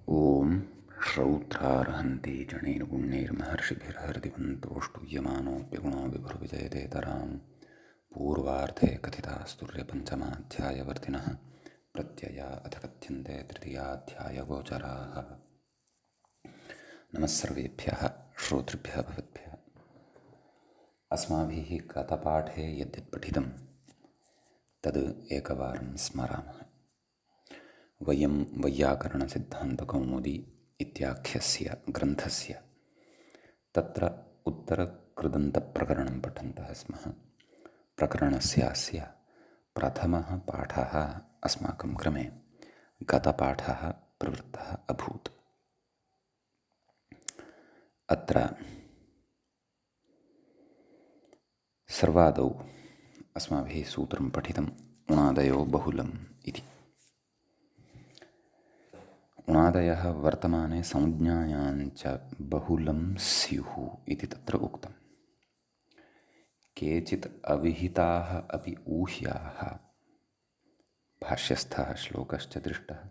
ॐ श्रौत्रार्हन्ति जणैर्गुण्यैर्महर्षिभिर्हरदिवन्तोऽष्टूयमानोऽप्यगुणो विभुर्विजयतेतरां पूर्वार्धे कथितास्तुल्यपञ्चमाध्यायवर्तिनः प्रत्यया अथ कथ्यन्ते तृतीयाध्यायगोचराः। नमः सर्वेभ्यः श्रोतृभ्यः भवद्भ्यः। अस्माभिः गतपाठे यद्यत् पठितं तद् एकवारं स्मरामः। वयं वैयाकरणसिद्धान्तकौमुदी इत्याख्यस्य ग्रन्थस्य तत्र उत्तरकृदन्तप्रकरणं पठन्तः स्मः। प्रकरणस्यास्य प्रथमः पाठः अस्माकं क्रमे गतपाठः प्रवृत्तः अभूत्। अत्र सर्वादौ अस्माभिः सूत्रं पठितम् उणादयो बहुलम् इति। उणादयः वर्तमाने संज्ञायाञ्च बहुलं स्युः इति तत्र उक्तम्। केचित् अविहिताः अपि ऊह्याः, भाष्यस्थः श्लोकश्च दृष्टः,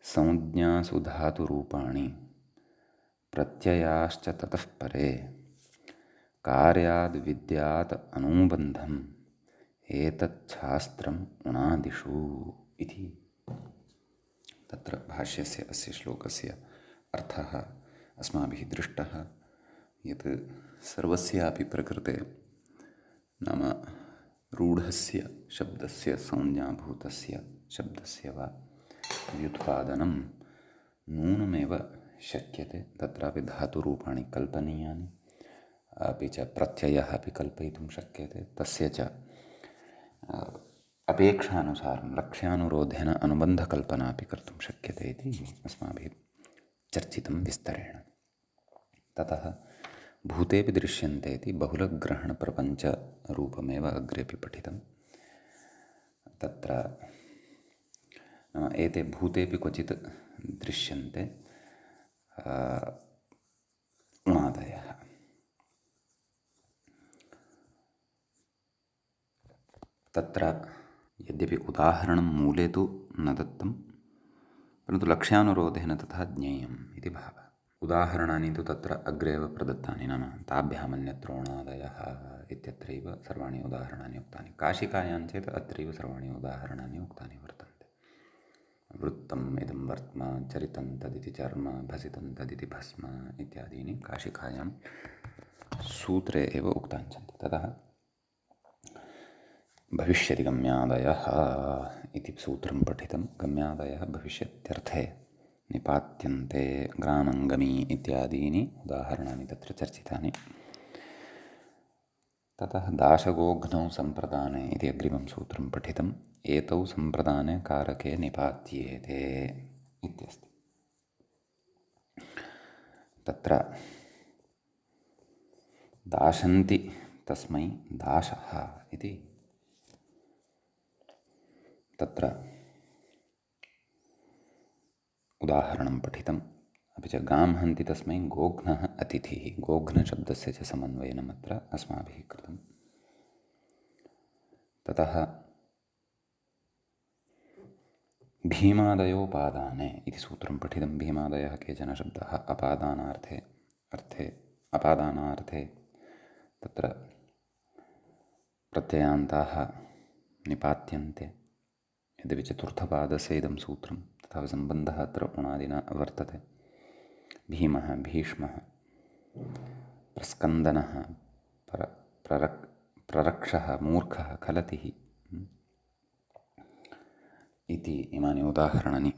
संज्ञासु धातुरूपाणि प्रत्ययाश्च ततः परे कार्याद् विद्यात् अनुबन्धम् एतच्छास्त्रम् उणादिषु इति। तत्र भाष्यस्य अस्य श्लोकस्य अर्थः अस्माभिः दृष्टः यत् सर्वस्यापि प्रकृते नाम रूढस्य शब्दस्य संज्ञाभूतस्य शब्दस्य वा व्युत्पादनं नूनमेव शक्यते। तत्रापि धातुरूपाणि कल्पनीयानि, अपि च प्रत्ययः अपि कल्पयितुं शक्यते। तस्य च अपेक्षानुसारं लक्ष्यानुरोधेन अनुबन्धकल्पना अपि कर्तुं शक्यते इति अस्माभिः चर्चितं विस्तरेण। ततः भूतेपि दृश्यन्ते इति बहुलग्रहणप्रपञ्चरूपमेव अग्रेपि पठितं। तत्र एते भूतेपि क्वचित् दृश्यन्ते उणादयः। तत्र यद्यपि उदाहरणं मूले तु न दत्तं, परन्तु लक्ष्यानुरोधेन तथा ज्ञेयम् इति भावः। उदाहरणानि तु तत्र अग्रे एव प्रदत्तानि, नाम ताभ्यामन्यत्र उणादयः इत्यत्रैव सर्वाणि उदाहरणानि उक्तानि। काशिकायां चेत् अत्रैव सर्वाणि उदाहरणानि उक्तानि वर्तन्ते। वृत्तम् इदं वर्त्म, चरितं तदिति चर्म, भसितं तदिति भस्म इत्यादीनि काशिकायां सूत्रे एव उक्तानि सन्ति। ततः भविष्यति गम्यादयः इति सूत्रं पठितं। गम्यादयः भविष्यत्यर्थे निपात्यन्ते, ग्रामङ्गमी इत्यादीनि उदाहरणानि तत्र चर्चितानि। ततः दाशगोघ्नौ सम्प्रदाने इति अग्रिमं सूत्रं पठितम्। एतौ सम्प्रदाने कारके निपात्येते इत्यस्ति। तत्र दाशन्ति तस्मै दाशः इति तत्र उदाहरणं पठितम्। अपि च गां हन्ति तस्मै गोघ्नः अतिथिः, गोघ्नशब्दस्य च समन्वयनमत्र अस्माभिः कृतं। ततः भीमादयोपादाने इति सूत्रं पठितं। भीमादयः केचन शब्दाः अपादानार्थे तत्र प्रत्ययान्ताः निपात्यन्ते। यद्यपि चतुर्थपादस्य इदं सूत्रं, तथा सम्बन्धः अत्र उणादिना वर्तते। भीमः, भीष्मः, प्रस्कन्दनः, प्ररक्षः, मूर्खः, खलतिः इति इमानि उदाहरणानि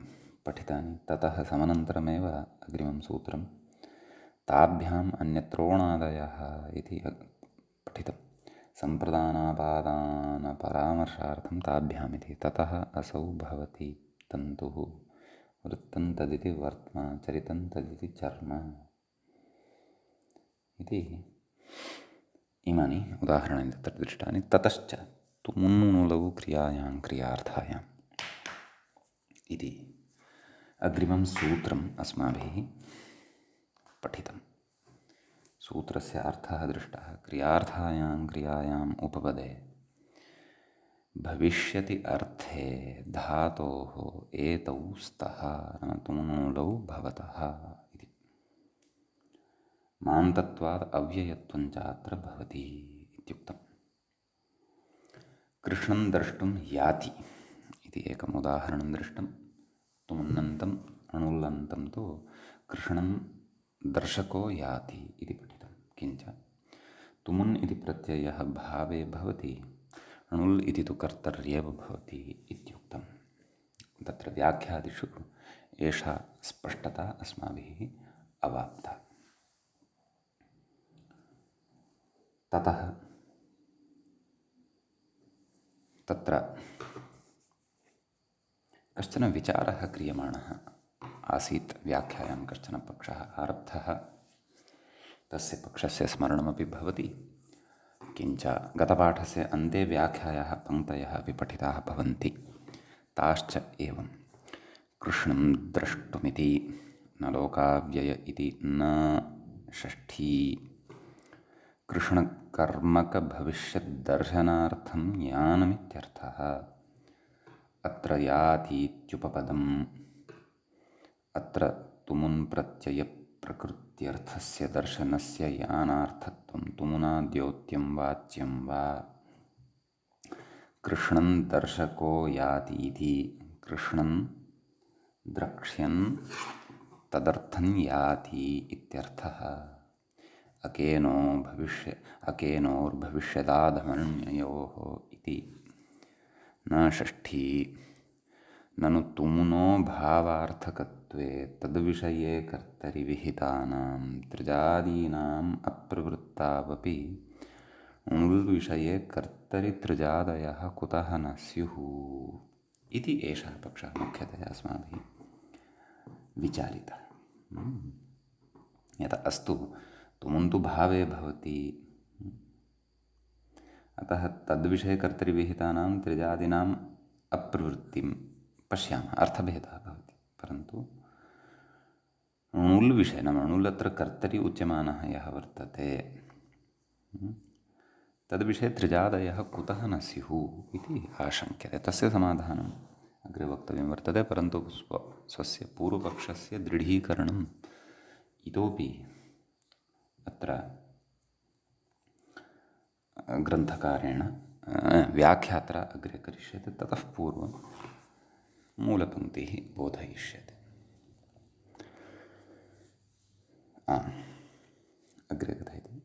पठितानि। ततः समनन्तरमेव अग्रिमं सूत्रं ताभ्याम् अन्यत्रोणादयः इति पठितं। सम्प्रदानापादानपरामर्शार्थं ताभ्याम् इति। ततः असौ भवति तन्तुः, वृत्तं तदिति वर्त्म, चरितं तदिति चर्म इति इमानि उदाहरणानि तत्र दृष्टानि। ततश्च तु मुन्नूलौ क्रियायां क्रियार्थायाम् इति अग्रिमं सूत्रम् अस्माभिः पठितं। सूत्रस्य अर्थः दृष्टः। क्रियार्थायां क्रियायाम् उपपदे भविष्यति अर्थे धातोः एतौ स्तः नाम तुमुनूलौ भवतः इति। मान्तत्वात् अव्ययत्वं च अत्र भवति इत्युक्तम्। कृष्णं द्रष्टुं याति इति एकम् उदाहरणं दृष्टं। तुमुन्नन्तम् अणुल्लन्तं तु कृष्णं दर्शको याति इति पठितं। किञ्च तुमुन् इति प्रत्ययः भावे भवति, अणुल् इति तु कर्तर्येव भवति इत्युक्तं। तत्र व्याख्यादिषु एषा स्पष्टता अस्माभिः अवाप्ता। ततः तत्र कश्चन विचारः क्रियमाणः आसीत्। व्याख्यायां कश्चन पक्षः आरब्धः, तस्य पक्षस्य स्मरणमपि भवति। किञ्च गतपाठस्य अन्ते व्याख्यायाः पङ्क्तयः अपि पठिताः भवन्ति। ताश्च एवं: कृष्णं द्रष्टुमिति न लोकाव्यय इति न षष्ठी कृष्णकर्मकभविष्यद्दर्शनार्थं यानमित्यर्थः। अत्र यातीत्युपपदम्। अत्र तुमुन् प्रत्ययप्रकृत्यर्थस्य दर्शनस्य यानार्थत्वं तुमुना द्योत्यं वाच्यं वा। कृष्णं दर्शको यातीति कृष्णं द्रक्ष्यन् तदर्थं याति इत्यर्थः। अकेनोर्भविष्यदाधमन्ययोः इति न षष्ठी। ननु तुमुनो भावार्थकत्वे तद्विषये कर्तरि विहितानां तृजादीनाम् अप्रवृत्तावपि उल्विषये कर्तरि तृजादयः कुतः न स्युः इति एषः पक्षः मुख्यतया अस्माभिः विचारितः। यतः अस्तु तुमुन् तु भावे भवति, अतः तद्विषये कर्तरि विहितानां त्रिजादीनाम् अप्रवृत्तिं पश्यामः, अर्थभेदः भवति। परन्तु अणुल् विषये नाम अणुल् अत्र कर्तरि उच्यमानः यः वर्तते, तद्विषये त्रिजादयः कुतः न स्युः इति आशङ्क्यते। तस्य समाधानम् अग्रे वक्तव्यं वर्तते, परन्तु स्वस्य पूर्वपक्षस्य दृढीकरणम् इतोपि अत्र ग्रन्थकारेण व्याख्यात्रा अग्रे करिष्यते। ततः पूर्वं मूलपङ्क्तिः बोधयिष्यते। अग्रे कथयति।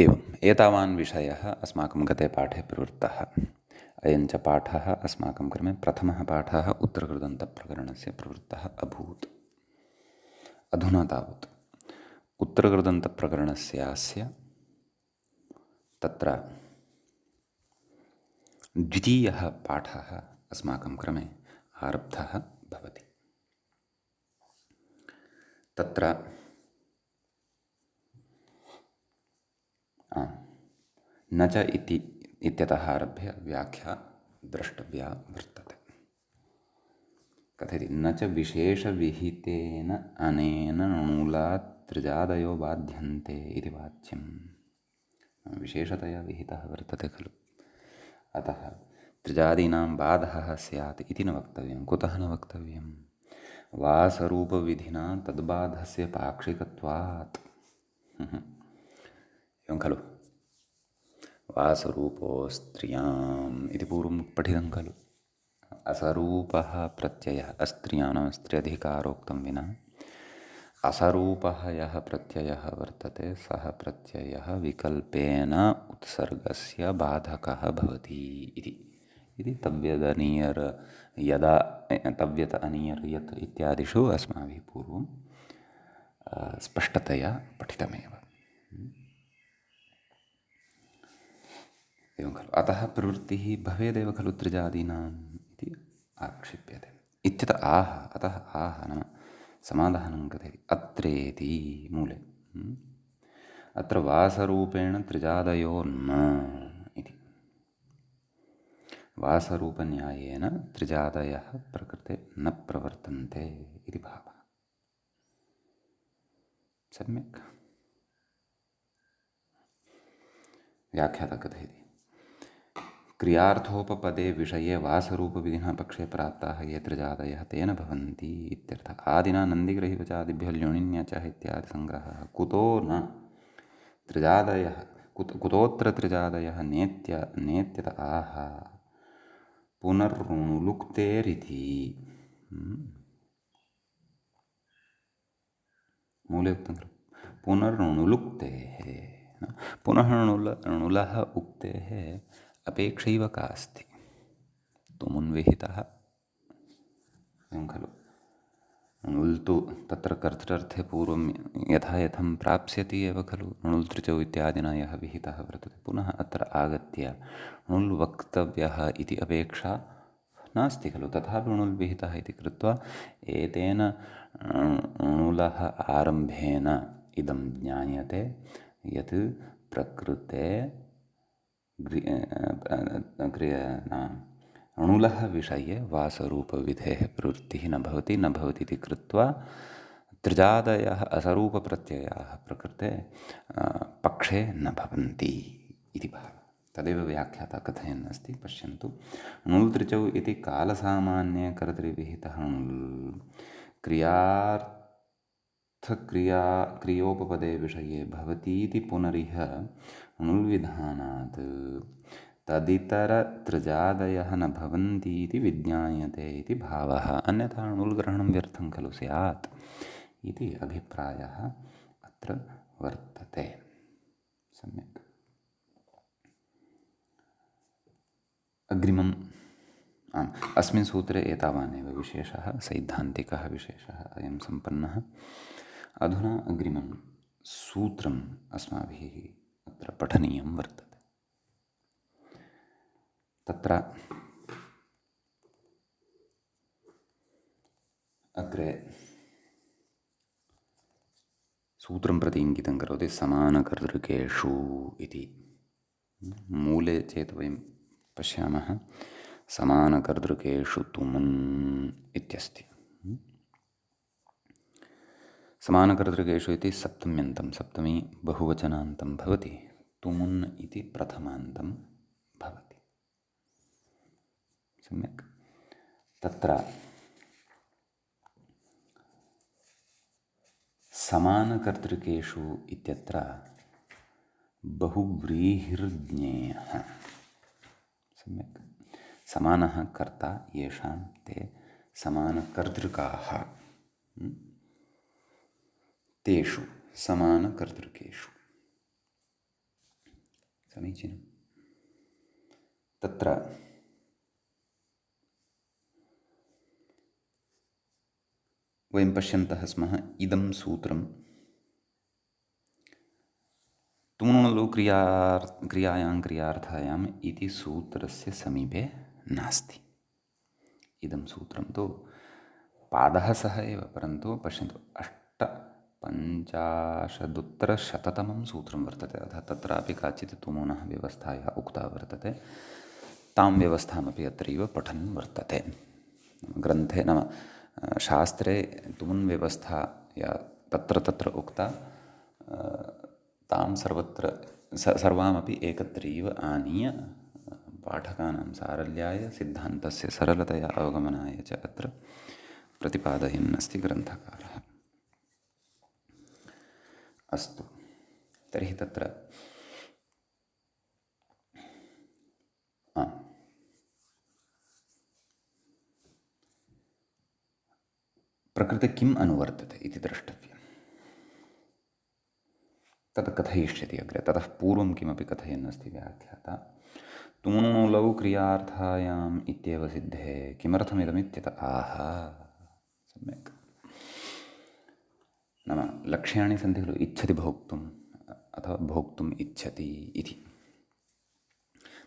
एवम् एतावान् विषयः अस्माकं गते पाठे प्रवृत्तः। अयञ्च पाठः अस्माकं क्रमे प्रथमः पाठः उत्तरकृदन्तप्रकरणस्य प्रवृत्तः अभूत्। अधुना तावत् उत्तरकृदन्तप्रकरणस्यास्य तत्र द्वितीयः पाठः अस्माकं क्रमे आरब्धः भवति। तत्र न च इत्यतः आरभ्य व्याख्या द्रष्टव्या वर्तते। कथयति न च विशेषविहितेन अनेन णुलात् त्रिजादयो बाध्यन्ते इति वाच्यं। विशेषतया विहितः वर्तते खलु, अतः त्रिजादीनां बाधः स्यात् इति न वक्तव्यं। कुतः न वक्तव्यं? वासरूपविधिना तद्बाधस्य पाक्षिकत्वात्। एवं खलु, वासरूपो स्त्रियाम् इति पूर्वं पठितं खलु। असरूपः प्रत्ययः अस्त्रियाणां स्त्र्यधिकारोक्तं विना असरूपः यः प्रत्ययः वर्तते सः प्रत्ययः विकल्पेन उत्सर्गस्य बाधकः भवति इति तव्यदनीयर यदा तव्यत अनीयर यत् इत्यादिषु अस्माभिः पूर्वं स्पष्टतया पठितमेव। एवं खलु, अतः प्रवृत्तिः भवेदेव खलु त्रिजादीनाम् इति आक्षिप्यते। इत्यत आह, अतः आह नाम समाधानं कथयति। अत्रेति मूले अत्र वासरूपेण त्रिजादयो न इति। वासरूपन्यायेन त्रिजादयः प्रकृते न प्रवर्तन्ते इति भावः। सम्यक्। व्याख्याता कथयति। क्रियार्थोपपदे विषये वासरूपविधिना पक्षे प्राप्ताः ये त्रिजातयः तेन भवन्ति इत्यर्थः। आदिना नन्दिग्रहीवचादिभ्यो ल्योनिन्या च इत्यादि संग्रहः। कुतो न त्रिजातयः कुतोऽत्र त्रिजातयः नेत्यत आह पुनर्लुक्तेरिति। मूले उक्तं खलु पुनर्णुलुक्तेः। पुनः णुलः उक्तेः अपेक्षैव का अस्ति? तुमुन्विहितः एवं खलु। णुल् तु तत्र कर्तृर्थे पूर्वं यथा यथं प्राप्स्यति एव खलु। णुल् त्रिचौ इत्यादिना यः विहितः वर्तते, पुनः अत्र आगत्य णुल् वक्तव्यः इति अपेक्षा नास्ति खलु। तथापि णुल् विहितः इति कृत्वा एतेन णुलः आरम्भेन इदं ज्ञायते यत् प्रकृते णुलः विषये वासरूपविधेः प्रवृत्तिः न भवति इति कृत्वा त्रिजातयः असरूपप्रत्ययाः प्रकृते पक्षे न भवन्ति इति भावः। तदेव व्याख्याता कथयन् अस्ति। पश्यन्तु, णुल् त्रिचौ इति कालसामान्ये कर्तृविहितः णुल् क्रियोपपदे विषये भवतीति पुनरिह णुल्विधानात् तदितरत्रिजातयः न भवन्ति इति विज्ञायते इति भावः। अन्यथा णुल्ग्रहणं व्यर्थं खलु स्यात् इति अभिप्रायः अत्र वर्तते। सम्यक्। अग्रिमम् अस्मिन् सूत्रे एतावानेव विशेषः, सैद्धान्तिकः विशेषः अयं सम्पन्नः। अधुना अग्रिमं सूत्रम् अस्माभिः अत्र पठनीयं वर्तते। तत्र अग्रे सूत्रं प्रति इङ्गितं करोति समानकर्तृकेषु इति। मूले चेत् वयं पश्यामः समानकर्तृकेषु तुमुन् इत्यस्ति। समानकर्तृकेषु इति सप्तम्यन्तं, सप्तमी बहुवचनान्तं भवति। तुमुन् इति प्रथमान्तं भवति। सम्यक्। तत्र समानकर्तृकेषु इत्यत्र बहुव्रीहिर्ज्ञेयः। सम्यक्। समानः कर्ता येषां ते समानकर्तृकाः, तेषु समानकर्तृकेषु। समीचीनं। तत्र वयं पश्यन्तः स्मः इदं सूत्रं तुमुनुलु क्रियायां क्रियार्थायाम् इति सूत्रस्य समीपे नास्ति। इदं सूत्रं तु पादः सः एव, परन्तु पश्यन्तु 850-तमं सूत्रं वर्तते। अतः तत्रापि काचित् तुमुनः व्यवस्था उक्ता वर्तते। तां व्यवस्थामपि अत्रैव पठन् वर्तते। ग्रन्थे नाम शास्त्रे तुमुन् व्यवस्था या तत्र उक्ता, तां सर्वामपि एकत्रैव आनीय पाठकानां सारल्याय सिद्धान्तस्य सरलतया अवगमनाय च अत्र प्रतिपादयन् अस्ति ग्रन्थकारः। अस्तु, तर्हि तत्र प्रकृते किम् अनुवर्तते इति द्रष्टव्यम्। तत् कथयिष्यति अग्रे। ततः पूर्वं किमपि कथयन् अस्ति व्याख्याता। तुमुनुलौ क्रियार्थायाम् इत्येव सिद्धे किमर्थमिदमित्यत आह। सम्यक्। नाम लक्ष्याणि सन्ति खलु, इच्छति भोक्तुम् अथवा भोक्तुम् इच्छति इति।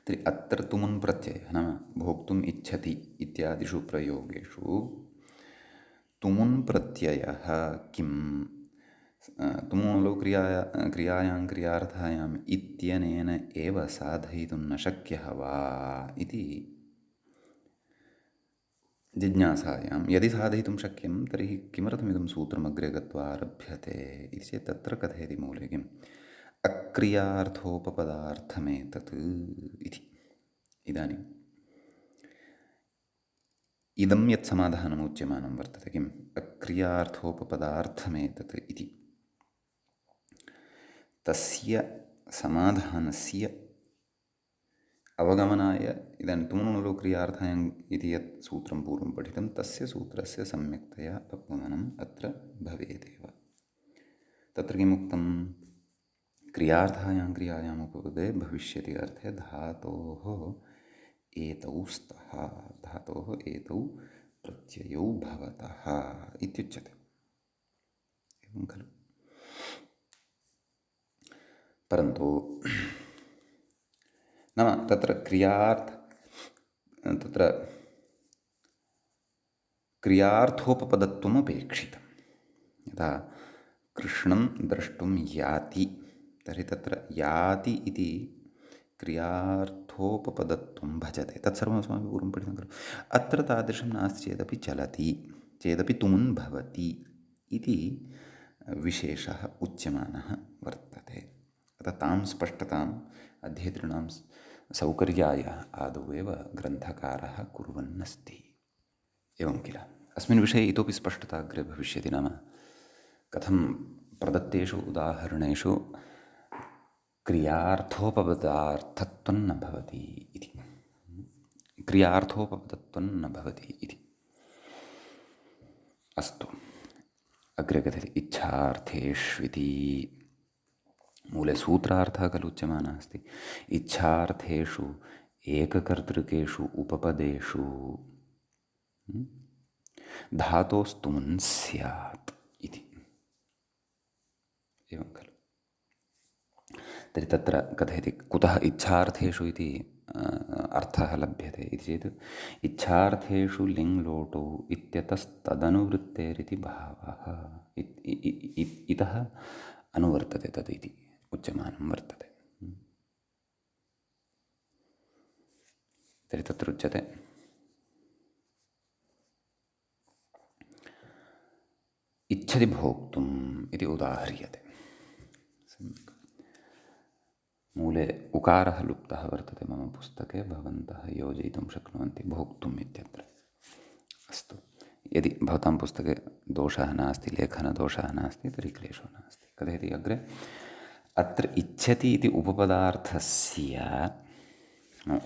तर्हि अत्र तुमुन् प्रत्ययः नाम भोक्तुम् इच्छति इत्यादिषु प्रयोगेषु तुमुन् प्रत्ययः किं तुमुनुलौ क्रियायां क्रियार्थायाम् इत्यनेन एव साधयितुं न शक्यः वा इति जिज्ञासायां यदि साधयितुं शक्यं तर्हि किमर्थमिदं सूत्रम् अग्रे गत्वा आरभ्यते इति चेत् तत्र कथयति मूले किम् अक्रियार्थोपपदार्थमेतत् इति। इदानीम् इदं यत् समाधानम् उच्यमानं वर्तते किम् अक्रियार्थोपपदार्थमेतत् इति, तस्य समाधानस्य अवगमनाय इदानीं तुमुनुलु क्रियार्थायाम् इति यत् सूत्रं पूर्वं पठितं तस्य सूत्रस्य सम्यक्तया अवगमनम् अत्र भवेदेव। तत्र किमुक्तं क्रियार्थायां क्रियायाम् उपपदे भविष्यति अर्थे धातोः एतौ स्तः, धातोः एतौ प्रत्ययौ भवतः इत्युच्यते। एवं खलु। परन्तु नाम तत्र क्रियार्थोपपदत्वम् अपेक्षितं। यथा कृष्णं द्रष्टुं याति, तर्हि तत्र याति इति क्रियार्थोपपदत्वं भजते। तत्सर्वम् अस्माभिः पूर्वं पठितं खलु। अत्र तादृशं नास्ति चेदपि चलति, चेदपि तुमुन् भवति इति विशेषः उच्यमानः वर्तते। अतः तां स्पष्टताम् अध्येतॄणां सौकर्याय आदौ एव ग्रन्थकारः कुर्वन्नस्ति। एवं किल। अस्मिन् विषये इतोपि स्पष्टता अग्रे भविष्यति। नाम कथं प्रदत्तेषु उदाहरणेषु क्रियार्थोपपदार्थत्वं न भवति इति, क्रियार्थोपपदत्वं न भवति इति। अस्तु, अग्रे कथयति इच्छार्थेष्विति। मूले सूत्रार्थः खलु उच्यमानः अस्ति। इच्छार्थेषु एककर्तृकेषु उपपदेषु धातोस्तुमुन् स्यात् इति। एवं खलु। तर्हि तत्र कथयति कुतः इच्छार्थेषु इति अर्थः लभ्यते इति चेत् इच्छार्थेषु लिङ् लोटौ इत्यतस्तदनुवृत्तेरिति भावः इतः अनुवर्तते तद् इति उच्यमानं वर्तते। तर्हि तत्र उच्यते इच्छति भोक्तुम् इति उदाह्रियते। मूले उकारः लुप्तः वर्तते मम पुस्तके, भवन्तः योजयितुं शक्नुवन्ति भोक्तुम् इत्यत्र। अस्तु, यदि भवतां पुस्तके दोषः नास्ति, लेखनदोषः नास्ति, तर्हि क्लेशो नास्ति। कथयति अग्रे अत्र इच्छति इति उपपदार्थस्य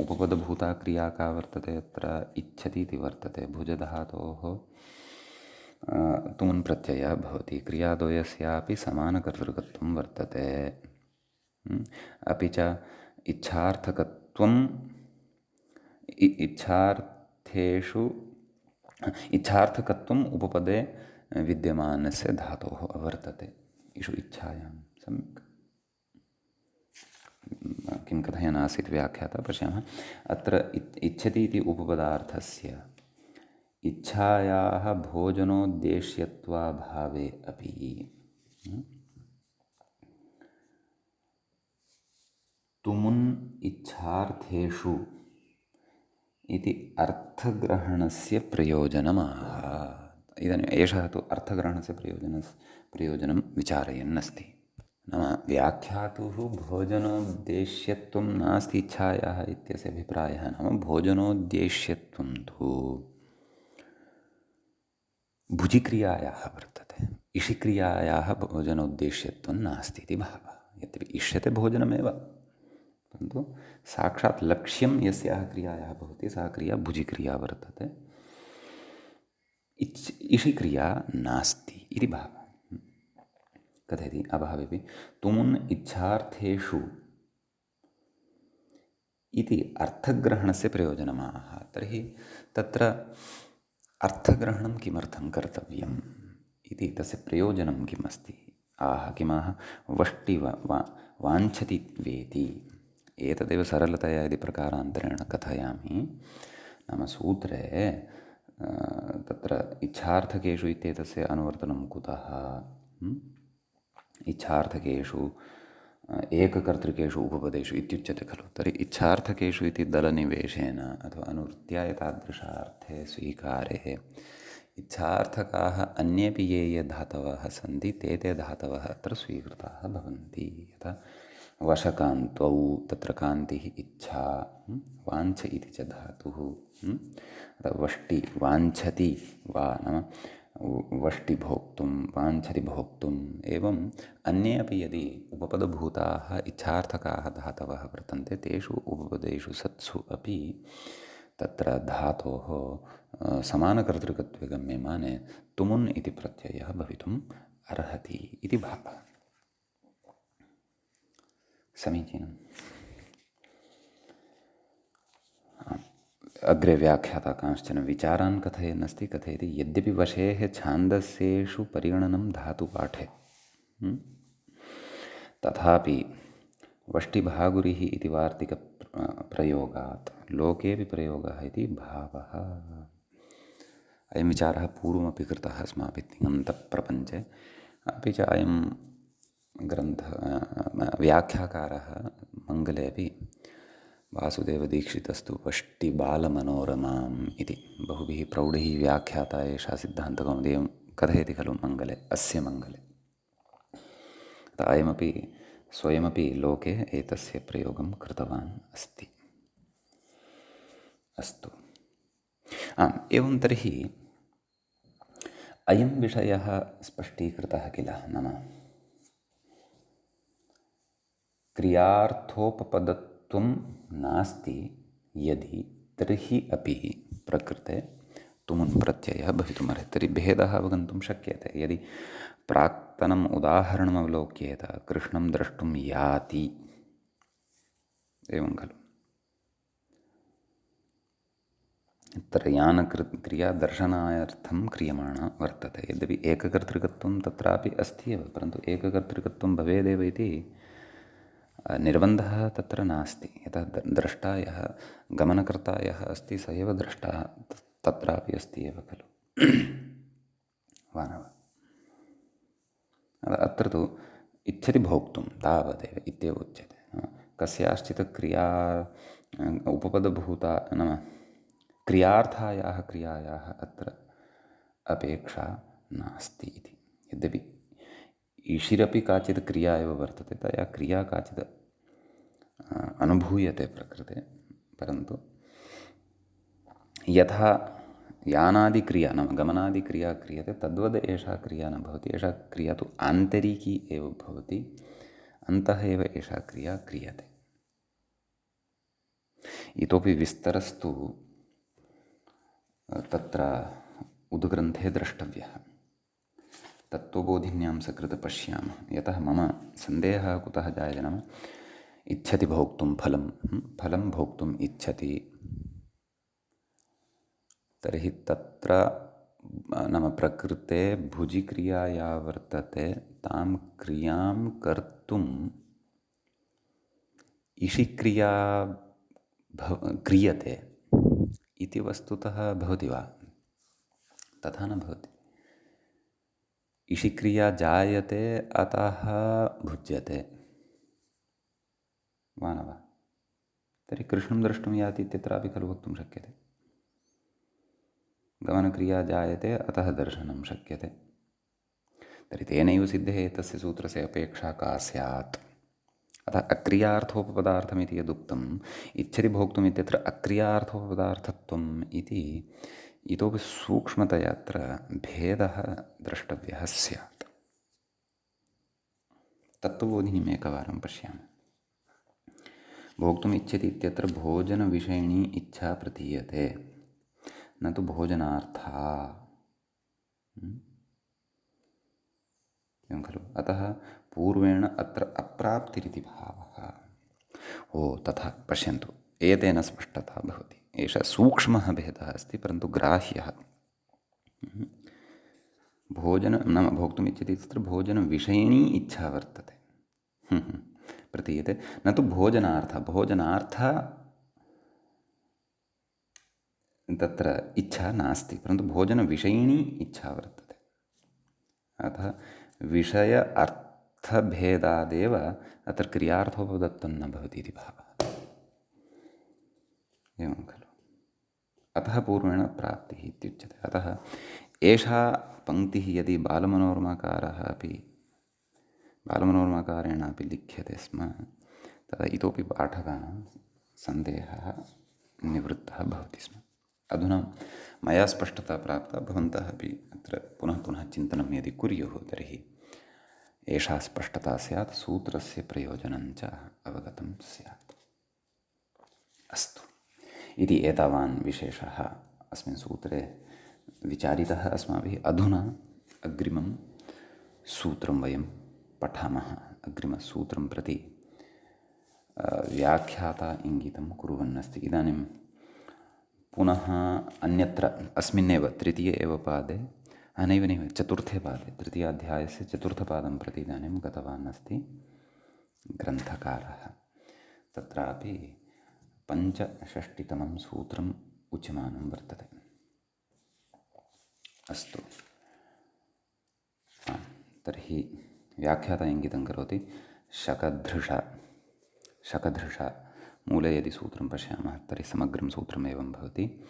उपपदभूता क्रिया का वर्तते? अत्र इच्छति इति वर्तते। भुजधातोः तुमुन् प्रत्ययः भवति। क्रियाद्वयस्यापि समानकर्तृकत्वं वर्तते। अपि च इच्छार्थकत्वम् उपपदे विद्यमानस्य धातोः वर्तते। इषु इच्छायां सम्यक् किं कथयन् आसीत् व्याख्याता पश्यामः। अत्र इच्छति इति उपपदार्थस्य इच्छायाः भोजनोद्देश्यत्वाभावे अपि तुमुन् इच्छार्थेषु इति अर्थग्रहणस्य प्रयोजनमाह। इदानीम् एषः तु अर्थग्रहणस्य प्रयोजनं विचारयन्नस्ति। नाम व्याख्यातुः भोजनोद्देश्यत्वं नास्ति इच्छायाः इत्यस्य अभिप्रायः। नाम भोजनोद्देश्यत्वं तु भुजिक्रियायाः वर्तते, इषिक्रियायाः भोजनोद्देश्यत्वं नास्ति इति भावः। यद्यपि इष्यते भोजनमेव, परन्तु साक्षात् लक्ष्यं यस्याः क्रियायाः भवति सा क्रिया भुजिक्रिया वर्तते, इषिक्रिया नास्ति इति भावः। कथयति अभावेपि तुमुन् इच्छार्थेषु इति अर्थग्रहणस्य प्रयोजनमाह। तर्हि तत्र अर्थग्रहणं किमर्थं कर्तव्यम् इति तस्य प्रयोजनं किम् अस्ति? किमाह वष्टि वाञ्छति वेति। एतदेव सरलतया यदि प्रकारान्तरेण कथयामि, नाम सूत्रे तत्र इच्छार्थकेषु इत्येतस्य अनुवर्तनं कुतः? इच्छार्थकेषु एककर्तृकेषु उपपदेषु इत्युच्यते खलु। तर्हि इच्छार्थकेषु इति दलनिवेशेन अथवा अनुवृत्त्या एतादृशार्थे स्वीकारे इच्छार्थकाः अन्येपि ये धातवः सन्ति ते धातवः अत्र स्वीकृताः भवन्ति। यथा वशकान्त्वौ तत्र कान्तिः इच्छा वाञ्छ इति च धातुः अतः वष्टि वाञ्छति वा नाम वष्टि भोक्तुं वाञ्छति भोक्तुम् एवम् अन्ये अपि यदि उपपदभूताः इच्छार्थकाः धातवः वर्तन्ते तेषु उपपदेषु सत्सु अपि तत्र धातोः समानकर्तृकत्वे गम्यमाने तुमुन् इति प्रत्ययः भवितुम् अर्हति इति भावः। समीचीनम्। अग्रे व्याख्याता कांश्चन विचारान् कथयन् अस्ति। कथयति यद्यपि वशेः छान्दस्येषु परिगणनं धातुपाठे तथापि वष्टिभागुरिः इति वार्तिकप्रयोगात् लोकेऽपि प्रयोगः इति भावः। अयं विचारः पूर्वमपि कृतः अस्माभिः तिङन्तप्रपञ्चे। अपि च अयं ग्रन्थः व्याख्याकारः मङ्गले अपि वासुदेवदीक्षितस्तु वष्टिबालमनोरमाम् इति बहुभिः प्रौढैः व्याख्याता एषा सिद्धान्तकौमुदी एवं कथयति खलु मङ्गले, अस्य मङ्गले। अतः अयमपि स्वयमपि लोके एतस्य प्रयोगं कृतवान् अस्ति। अस्तु। एवं तर्हि अयं विषयः स्पष्टीकृतः किल, नाम क्रियार्थोपपदत्वं नास्ति यदि तर्हि अपि प्रकृते तुमुन् प्रत्ययः भवितुमर्हति। तर्हि भेदः अवगन्तुं शक्यते। यदि प्राक्तनम् उदाहरणम् अवलोक्येत, कृष्णं द्रष्टुं याति, एवं खलु। तत्र यानक्रिया दर्शनार्थं क्रियमाणा वर्तते। यद्यपि एककर्तृकत्वं तत्रापि अस्ति एव, परन्तु एककर्तृकत्वं भवेदेव इति निर्बन्धः तत्र नास्ति। यतः द्रष्टा यः गमनकर्ता यः अस्ति स एव द्रष्टा तत्रापि अस्ति एव खलु। वा न वा? अत्र तु इच्छति भोक्तुं तावदेव इत्येव उच्यते। कस्याश्चित् क्रिया उपपदभूता नाम क्रियार्थायाः क्रियायाः अत्र अपेक्षा नास्ति इति। यद्यपि ईशिरपि काचित् क्रिया एव वर्तते, तया क्रिया काचित् अनुभूयते प्रकृते, परन्तु यथा यानादिक्रिया नाम गमनादिक्रिया क्रियते तद्वद् एषा क्रिया न भवति। एषा क्रिया तु आन्तरिकी एव भवति, अन्तः एव एषा क्रिया क्रियते। इतोपि विस्तरस्तु तत्र उद्ग्रन्थे द्रष्टव्यः। तत्त्वबोधिन्यां सकृत् पश्यामः। यतः मम सन्देहः कुतः जायते नाम इच्छति भोक्तुं फलं भोक्तुम् इच्छति, तर्हि तत्र नाम प्रकृते भुजिक्रिया या वर्तते तां क्रियां कर्तुम् इषिक्रिया क्रियते इति वस्तुतः भवति वा? तथा न भवति। इषिक्रिया जायते अतः भुज्यते, वा न वा? तर्हि कृष्णं द्रष्टुं याति इत्यत्रापि खलु वक्तुं शक्यते। गमनक्रिया जायते अतः दर्शनं शक्यते। तर्हि तेनैव सिद्धे एतस्य सूत्रस्य अपेक्षा का स्यात्? अतः अक्रियार्थोपपदार्थमिति यदुक्तम्, इच्छति भोक्तुम् इत्यत्र अक्रियार्थोपपदार्थत्वम् इति इतोपि सूक्ष्मतया अत्र भेदः द्रष्टव्यः स्यात्। तत्त्वबोधिनीम् एकवारं पश्यामः। भोक्तुम् इच्छति इत्यत्र भोजनविषयिणी इच्छा प्रतीयते, न तु भोजनार्था। एवं खलु। अतः पूर्वेण अत्र अप्राप्तिरिति भावः। ओ तथा पश्यन्तु, एतेन स्पष्टता भवति। एषः सूक्ष्मः भेदः अस्ति, परन्तु ग्राह्यः। भोजनं नाम भोक्तुम् इच्छति तत्र भोजनविषयिणी इच्छा वर्तते प्रतीयते, न तु भोजनार्थ। भोजनार्थ तत्र इच्छा नास्ति, परन्तु भोजनविषयिणी इच्छा वर्तते। अतः विषय अर्थभेदादेव अत्र क्रियार्थोपदत्तं न भवति इति भावः। एवं खलु। अतः पूर्वेण प्राप्तिः इत्युच्यते। अतः एषा पङ्क्तिः यदि बालमनोरमाकारेण अपि लिख्यते स्म, तदा इतोपि पाठकानां सन्देहः निवृत्तः भवति स्म। अधुना मया स्पष्टता प्राप्ता, भवन्तः अपि अत्र पुनः पुनः चिन्तनं यदि कुर्युः तर्हि एषा स्पष्टता स्यात्, सूत्रस्य प्रयोजनं च अवगतं स्यात्। अस्तु, इति एतावान् विशेषः अस्मिन् सूत्रे विचारितः अस्माभिः। अधुना अग्रिमं सूत्रं वयं पठामः। अग्रिमसूत्रं प्रति व्याख्याता इङ्गितं कुर्वन्नस्ति। इदानीं पुनः अन्यत्र अस्मिन्नेव तृतीये एव पादे, नैव चतुर्थे पादे, तृतीयाध्यायस्य चतुर्थपादं प्रति इदानीं गतवान् अस्ति ग्रन्थकारः। तत्रापि पञ्चषष्टितमं सूत्रम् उच्यमानं वर्तते। अस्तु, तर्हि व्याख्याता इङ्गितं करोति शकधृष मूले यदि सूत्रं पश्यामः तर्हि समग्रं सूत्रम् एवं भवति।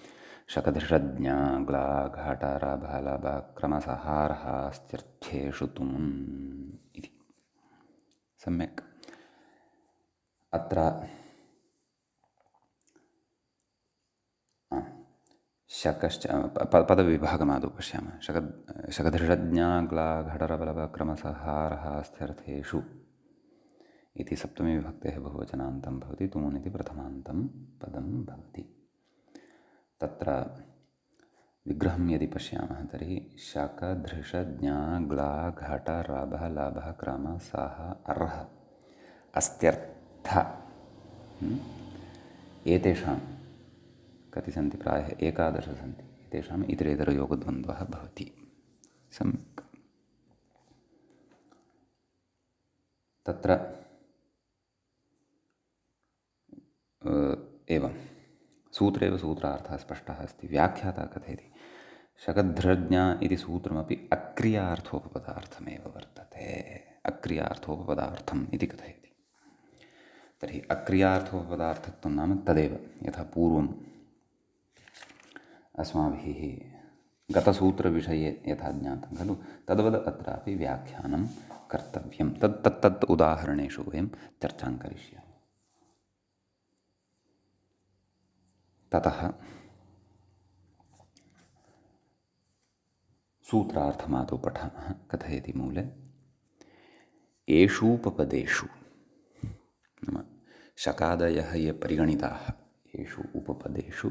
शकधृषज्ञा ग्ला घाटाराभालाभ क्रमसहारहास्त्यर्थेषु तुमुन् इति। सम्यक्। अत्र शकश्च पदविभागमादौ पश्यामः। शकधृषज्ञा ग्ला घटरबलभ क्रमसहारहास्त्यर्थेषु इति सप्तमी विभक्तेः बहुवचनान्तं भवति। तुमुन् इति प्रथमान्तं पदं भवति। तत्र विग्रहं यदि पश्यामः तर्हि शकधृषज्ञा ग्ला घटरभः लाभः क्रम सः अर्ह अस्त्यर्थ एतेषां कति सन्ति? प्रायः 11 सन्ति। एतेषाम् इतरेतरयोगद्वन्द्वः भवति। सम्यक्। तत्र एवं सूत्रेव सूत्रार्थः स्पष्टः अस्ति। व्याख्याता कथयति शकधृज्ञा इति सूत्रमपि अक्रियार्थोपपदार्थमेव वर्तते। अक्रियार्थोपपदार्थम् इति कथयति। तर्हि अक्रियार्थोपपदार्थत्वं नाम तदेव, यथा पूर्वम् अस्माभिः गतसूत्रविषये यथा ज्ञातं खलु, तद्वद् अत्रापि व्याख्यानं कर्तव्यं। तत् उदाहरणेषु वयं चर्चां करिष्यामः। ततः सूत्रार्थमादौ पठामः। कथयति मूले एषूपपदेषु, नाम शकादयः ये परिगणिताः, येषु उपपदेषु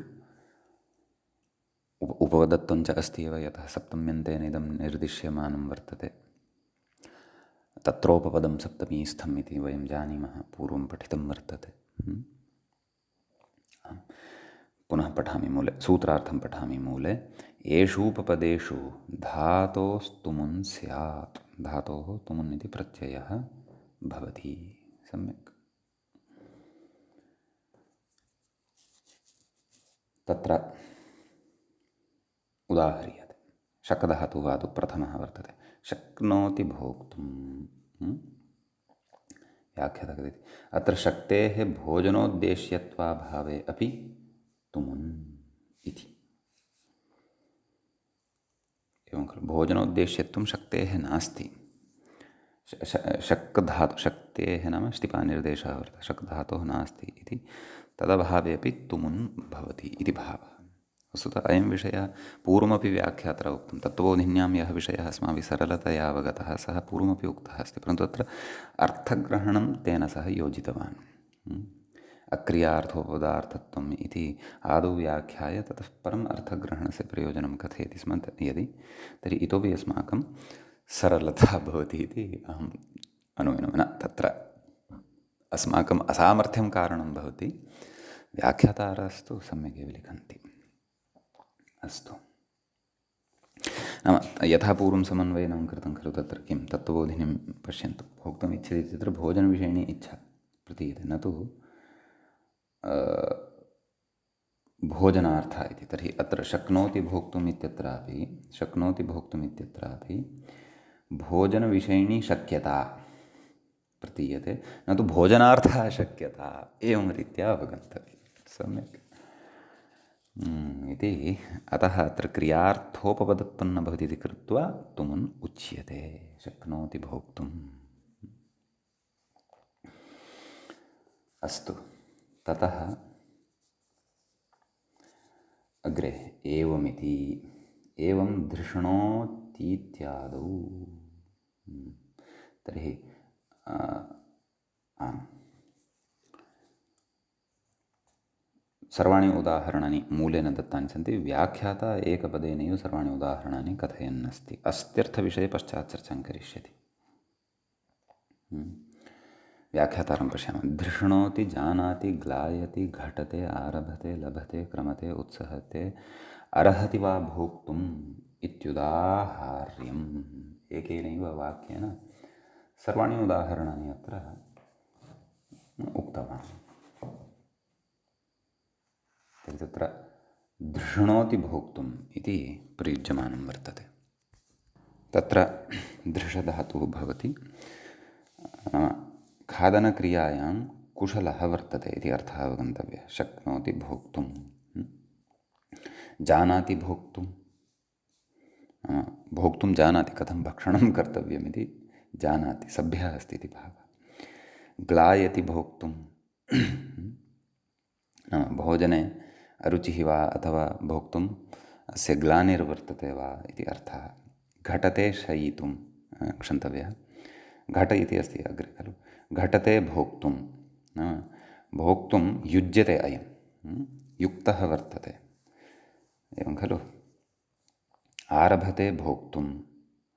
उपपदत्वं च अस्ति एव, यतः सप्तम्यन्तेन इदं निर्दिश्यमानं वर्तते। तत्रोपपदं सप्तमीस्थम् इति वयं जानीमः, पूर्वं पठितं वर्तते। पुनः पठामि मूले, सूत्रार्थं पठामि मूले। एषूपपदेषु धातोस्तुमुन् स्यात्। धातोः तुमुन् इति प्रत्ययः भवति। सम्यक्। तत्र उदाह्रियते। शकधातुवादौ प्रथमः वर्तते। शक्नोति भोक्तुं। व्याख्याता कथयति अत्र शक्तेः भोजनोद्देश्यत्वाभावे अपि तुमुन् इति। एवं खलु, भोजनोद्देश्यत्वं शक्तेः नास्ति। शक् धातु, शक्तेः नाम ष्टिपानिर्देशः वर्तते, शक् धातोः नास्ति इति, तदभावे अपि तुमुन् भवति इति भावः। वस्तुतः अयं विषयः पूर्वमपि व्याख्यात्रा उक्तं। तत्त्वबोधिन्यां यः विषयः अस्माभिः सरलतया अवगतः सः पूर्वमपि उक्तः अस्ति, परन्तु अत्र अर्थग्रहणं तेन सह योजितवान्। अक्रियार्थोपदार्थत्वम् इति आदौ व्याख्याय ततः परम् अर्थग्रहणस्य प्रयोजनं कथयति स्म यदि, तर्हि इतोपि अस्माकं सरलता भवति इति अहम् अनुमिनोमि। न, तत्र अस्माकम् असामर्थ्यं कारणं भवति, व्याख्यातारस्तु सम्यगेव लिखन्ति। अस्तु, नाम यथा पूर्वं समन्वयनं कृतं खलु, तत्र किं तत्त्वबोधिनीं पश्यन्तु। भोक्तुमिच्छति तत्र भोजनविषयिणी इच्छा प्रतीयते, न तु भोजनार्थ इति। तर्हि अत्र शक्नोति भोक्तुम् इत्यत्रापि भोजनविषयिणी शक्यता प्रतीयते, न तु भोजनार्थः शक्यता। एवं रीत्या अवगन्तव्यं। सम्यक् इति। अतः अत्र क्रियार्थोपपदत्वं न भवति इति कृत्वा तुमुन् उच्यते, शक्नोति भोक्तुम्। अस्तु, ततः अग्रे एवमिति, एवं धृष्णोतीत्यादौ। तर्हि आम्, सर्वाणि उदाहरणानि मूलेन दत्तानि सन्ति। व्याख्याता एकपदेनैव सर्वाणि उदाहरणानि कथयन्नस्ति। अस्त्यर्थविषये पश्चात् चर्चां करिष्यति। व्याख्यातारं पश्यामः। धृष्णोति, जानाति, ग्लायति, घटते, आरभते, लभते, क्रमते, उत्सहते, अर्हति वा भोक्तुम् इत्युदाहार्यम्। एकेनैव वाक्येन सर्वाणि उदाहरणानि अत्र उक्तवान्। तर्हि तत्र धृष्णोति भोक्तुम् इति प्रयुज्यमानं वर्तते। तत्र धृषधातुः भवति, नाम खादनक्रियायां कुशलः वर्तते इति अर्थः अवगन्तव्यः। शक्नोति भोक्तुं, जानाति भोक्तुं, भोक्तुं जानाति, कथं भक्षणं कर्तव्यमिति जानाति, सभ्यः अस्ति इति भावः। ग्लायति भोक्तुं, भोजने अरुचिः वा अथवा भोक्तुम् अस्य ग्लानिर्वर्तते वा इति अर्थः। घटते शयितुं, क्षन्तव्यः, घट इति अस्ति अग्रे खलु। घटते भोक्तुं, भोक्तुं युज्यते अयं, युक्तः वर्तते, एवं खलु। आरभते भोक्तुं,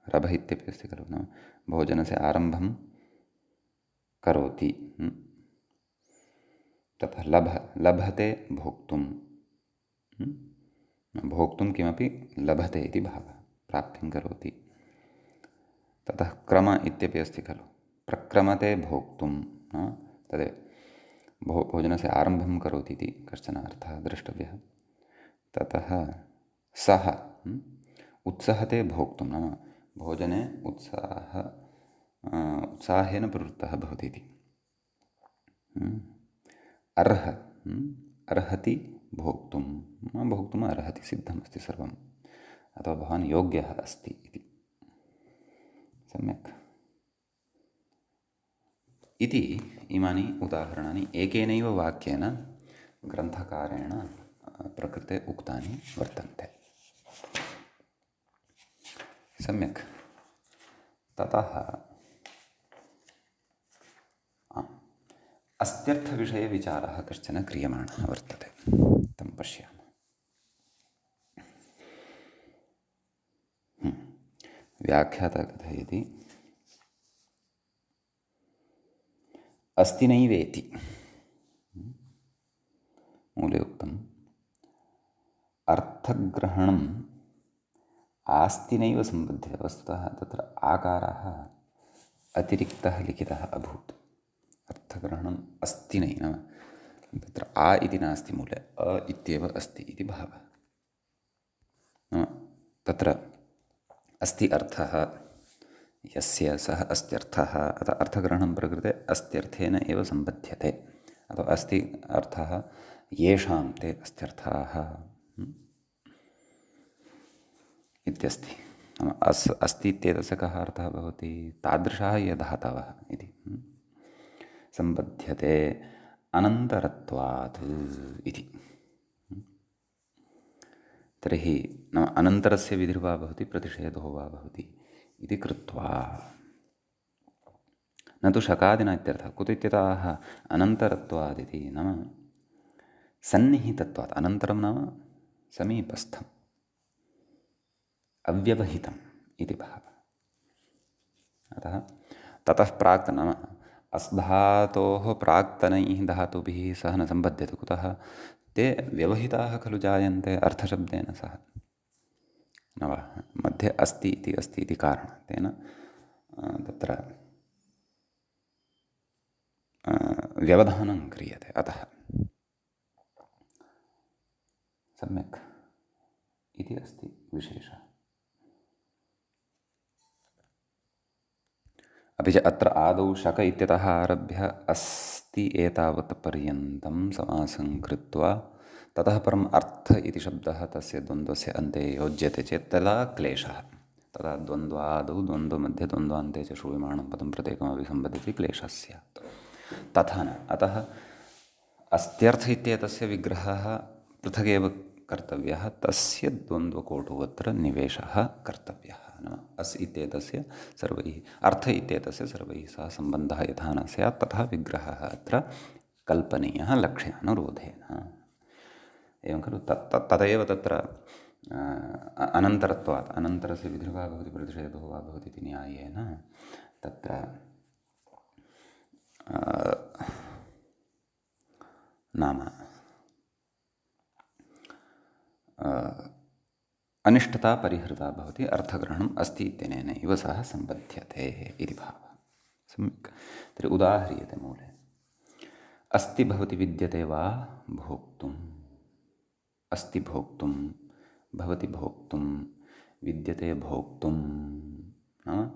रभ इत्यपि अस्ति खलु, नाम भोजनस्य आरम्भं करोति। ततः लभते भोक्तुं, भोक्तुं किमपि लभते इति भावः, प्राप्तिं करोति। ततः क्रम इत्यपि अस्ति खलु, प्रक्रमते भोक्तुं, तदेव भोजनस्य आरम्भं करोति इति कश्चन अर्थः द्रष्टव्यः। ततः सः उत्सहते भोक्तुं, नाम भोजने उत्साहेन प्रवृत्तः भवति इति। अर्हति भोक्तुं, भोक्तुम् अर्हति, सिद्धमस्ति सर्वम्, अथवा भवान् योग्यः अस्ति इति। सम्यक् इति इमानि उदाहरणानि एकेनैव वाक्येन ग्रन्थकारेण प्रकृते उक्तानि वर्तन्ते। सम्यक्। ततः अस्त्यर्थविषये विचारः कश्चन क्रियमाणः वर्तते, तं पश्यामः। व्याख्याता कथयति, अस्ति नैवेति, मूले उक्तम्, अर्थग्रहणम् आस्ति नैव सम्बध्यते। वस्तुतः तत्र आकारः अतिरिक्तः लिखितः अभूत्। अर्थग्रहणम् अस्ति नै, नाम तत्र आ इति नास्ति मूले, अ इत्येव अस्ति इति भावः। तत्र अस्ति अर्थः यस्य, सः अस्त्यर्थः, अतः अर्थग्रहणं प्रकृते अस्त्यर्थेन एव सम्बध्यते, अथवा अस्ति अर्थः येषां ते अस्त्यर्थाः इत्यस्ति। अस्ति इत्येतस्य कः अर्थः भवति? तादृशाः ये धातवः इति। सम्बध्यते अनन्तरत्वात् इति। तर्हि नाम अनन्तरस्य विधिर्वा भवति, प्रतिषेधो वा भवति इति कृत्वा, न तु शकादिना इत्यर्थः। कुत इत्यतः अनन्तरत्वादिति, नाम सन्निहितत्वात्। अनन्तरं नाम समीपस्थम्, अव्यवहितम् इति भावः। अतः ततः प्राक्, नाम अस्धातोः प्राक्तनैः धातुभिः सह न सम्बध्यते। कुतः? ते व्यवहिताः खलु जायन्ते अर्थशब्देन सह, न वा? मध्ये अस्ति इति कारणात् तेन तत्र व्यवधानं क्रियते। अतः सम्यक् इति अस्ति विशेषः। अपि च अत्र आदौ शक इत्यतः आरभ्य अस्ति एतावत् पर्यन्तं समासं कृत्वा ततः परम् अर्थ इति शब्दः तस्य द्वन्द्वस्य अन्ते योज्यते चेत् तदा क्लेशः। तदा द्वन्द्वादौ, द्वन्द्वमध्ये, द्वन्द्वान्ते च श्रूयमाणं पदं प्रत्येकमपि सम्बध्यति, क्लेशः स्यात्। तथा न। अतः अस्त्यर्थ इत्येतस्य विग्रहः पृथगेव कर्तव्यः, तस्य द्वन्द्वकोटोऽत्र निवेशः कर्तव्यः। नाम अस् इत्येतस्य सर्वैः, अर्थ इत्येतस्य सर्वैः सह सम्बन्धः यथा न स्यात् तथा विग्रहः अत्र कल्पनीयः लक्ष्यानुरोधेन। एवं खलु तदेव तत्र अनन्तरत्वात्, अनन्तरस्य विधिर्वा भवति प्रतिषेधो वा भवति इति न्यायेन तत्र नाम अनिष्टता परिहृता भवति, अर्थग्रहणम् अस्ति इत्यनेनैव सह सम्बध्यते इति भावः। सम्यक्। तर्हि उदाह्रियते मूले। अस्ति भवति विद्यते वा भोक्तुम्, अस्ति भोक्तुं, भवति भोक्तुं, विद्यते भोक्तुं। नाम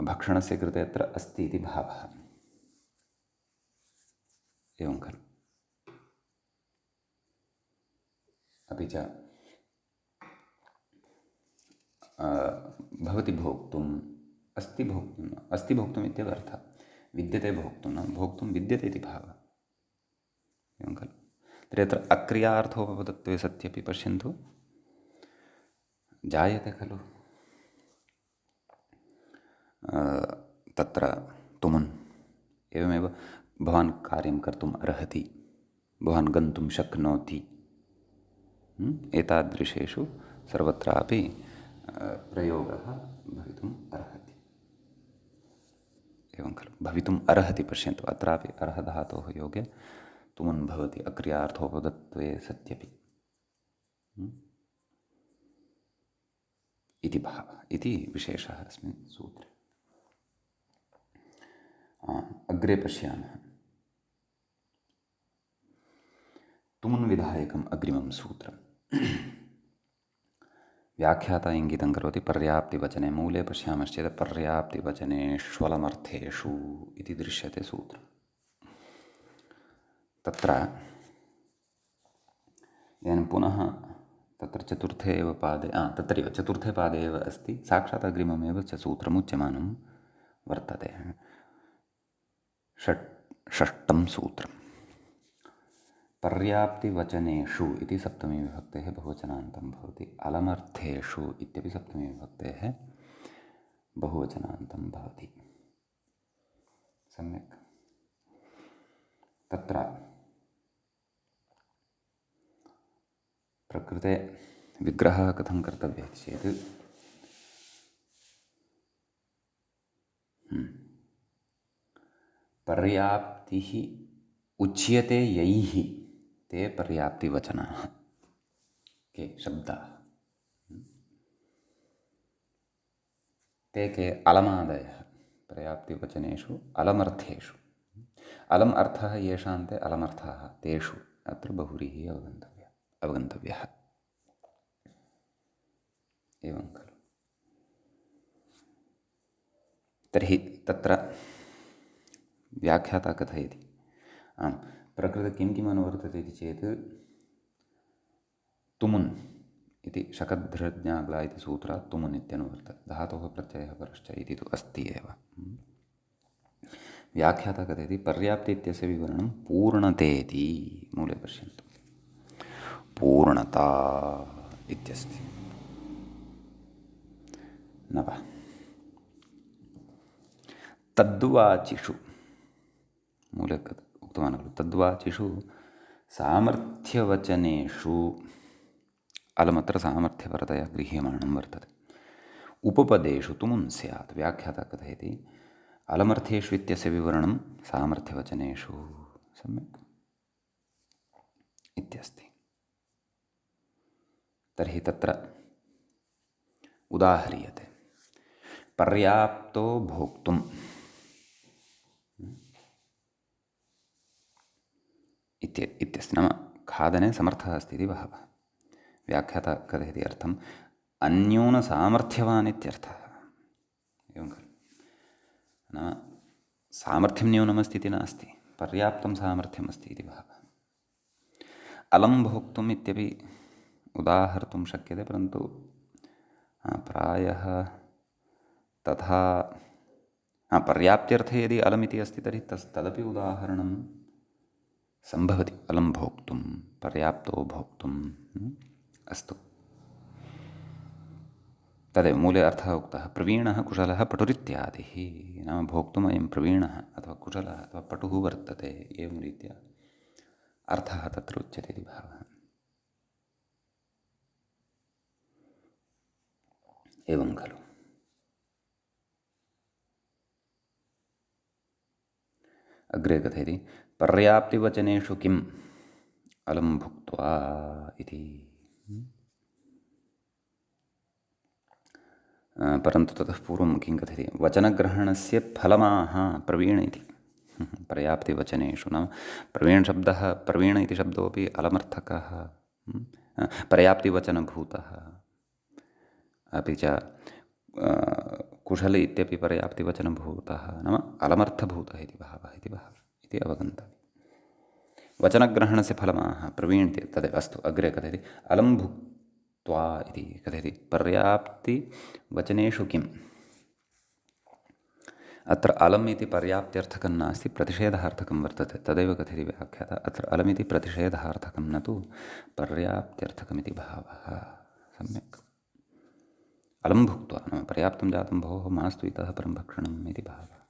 भक्षणस्य कृते अत्र अस्ति इति भावः। एवं खलु। अपि च भवति भोक्तुम्, अस्ति भोक्तुम्, अस्ति भोक्तुम् इत्येव अर्थः। विद्यते भोक्तुं, नाम भोक्तुं विद्यते इति भावः। एवं खलु। तर्हि अत्र अक्रियार्थोपपदत्वे सत्यपि पश्यन्तु, जायते खलु तत्र तुमुन्। एवमेव भवान् कार्यं कर्तुम् अर्हति, भवान् गन्तुं शक्नोति। एतादृशेषु सर्वत्रापि प्रयोगः भवितुम् अर्हति। एवं खलु। भवितुम् अर्हति पश्यन्तु, अत्रापि अर्हधातोः योगे तुमुन् भवति अक्रियार्थोपपदत्वे सत्यपि इति भावः, इति विशेषः अस्मिन् सूत्रे। अग्रे पश्यामः। तुमुन् विधायकम् अग्रिमं सूत्रम्। व्याख्याता इङ्गितं करोति पर्याप्तिवचने। मूले पश्यामश्चेत् पर्याप्तिवचनेष्वलमर्थेषु इति दृश्यते सूत्रम्। तत्र इदानीं पुनः तत्र चतुर्थे एव पादे, तत्रैव चतुर्थे पादे एव अस्ति, साक्षात् अग्रिममेव च सूत्रमुच्यमानं वर्तते। षष्ठं सूत्रम्। पर्याप्तिवचनेषु इति सप्तमी विभक्तेः बहुवचनान्तं भवति। अलमर्थेषु इत्यपि सप्तमी विभक्तेः बहुवचनान्तं भवति। सम्यक्। तत्र प्रकृते विग्रहः कथं कर्तव्यः चेत् पर्याप्तिः उच्यते यैः ते पर्याप्तिवचनाः, के शब्दाः, ते के अलमादयः पर्याप्तिवचनेषु अलमर्थेषु। अलम् अर्थः येषां ते अलमर्थाः तेषु अत्र बहुव्रीहिः अवगन्तव्यः। एवं खलु। तर्हि तत्र व्याख्याता कथयति, प्रकृते किं किम् अनुवर्तते इति चेत् तुमुन् इति शकधृज्ञाग्ला इति सूत्रात् तुमुन् इत्यनुवर्तते। धातोः प्रत्ययः परश्च इति तु अस्ति एव। व्याख्याता कथयति पर्याप्ति इत्यस्य विवरणं पूर्णतेति। मूले पश्यन्तु, पूर्णता इत्यस्ति। नव तद्वाचिषु, मूले उक्तवान् खलु, तद्वाचिषु सामर्थ्यवचनेषु, अलमत्र सामर्थ्यपरतया गृह्यमाणं वर्तते। उपपदेषु तुमुन् स्यात्। व्याख्याता कथयति अलमर्थेषु इत्यस्य विवरणं सामर्थ्यवचनेषु। सम्यक् इत्यस्ति। तर्हि तत्र उदाह्रियते पर्याप्तो भोक्तुम् इत्यस्ति। नाम खादने समर्थः अस्ति इति भावः। व्याख्याता कथयति अर्थम् अन्यूनसामर्थ्यवान् इत्यर्थः। एवं खलु। नाम सामर्थ्यं न्यूनमस्ति इति नास्ति, पर्याप्तं सामर्थ्यमस्ति इति भावः। अलं भोक्तुम् इत्यपि उदाहर्तुं शक्यते, परन्तु प्रायः तथा पर्याप्त्यर्थे यदि अलमिति अस्ति तर्हि तदपि उदाहरणं सम्भवति अलं भोक्तुं, पर्याप्तो भोक्तुं। अस्तु, तदेव मूले अर्थः उक्तः, प्रवीणः कुशलः पटुरित्यादिः। नाम भोक्तुम् अयं प्रवीणः अथवा कुशलः अथवा पटुः वर्तते, एवं रीत्या अर्थः तत्र उच्यते इति भावः। एवं खलु। अग्रे कथयति, पर्याप्तिवचनेषु किम् अलं भुक्त्वा इति। परन्तु ततः पूर्वं किं कथयति, वचनग्रहणस्य फलमाह प्रवीण इति। पर्याप्तिवचनेषु नाम प्रवीणशब्दः, प्रवीण इति शब्दोऽपि अलमर्थकः, पर्याप्तिवचनभूतः। अपि च कुशल इत्यपि पर्याप्तिवचनभूतः, नाम अलमर्थभूतः इति भावः इति अवगन्तव्यम्। वचनग्रहणस्य फलमाह प्रवीण इति तदेव। अस्तु, अग्रे कथयति, अलं भुक्त्वा इति कथयति, पर्याप्तिवचनेषु किम्। अत्र अलम् इति पर्याप्त्यर्थकं नास्ति, प्रतिषेधार्थकं वर्तते। तदेव कथयति व्याख्याता, अत्र अलमिति प्रतिषेधार्थकं न तु पर्याप्त्यर्थकमिति भावः। सम्यक्। अलं भुक्त्वा नाम पर्याप्तं जातं भोः, मास्तु इतः परं भक्षणम् इति भावः।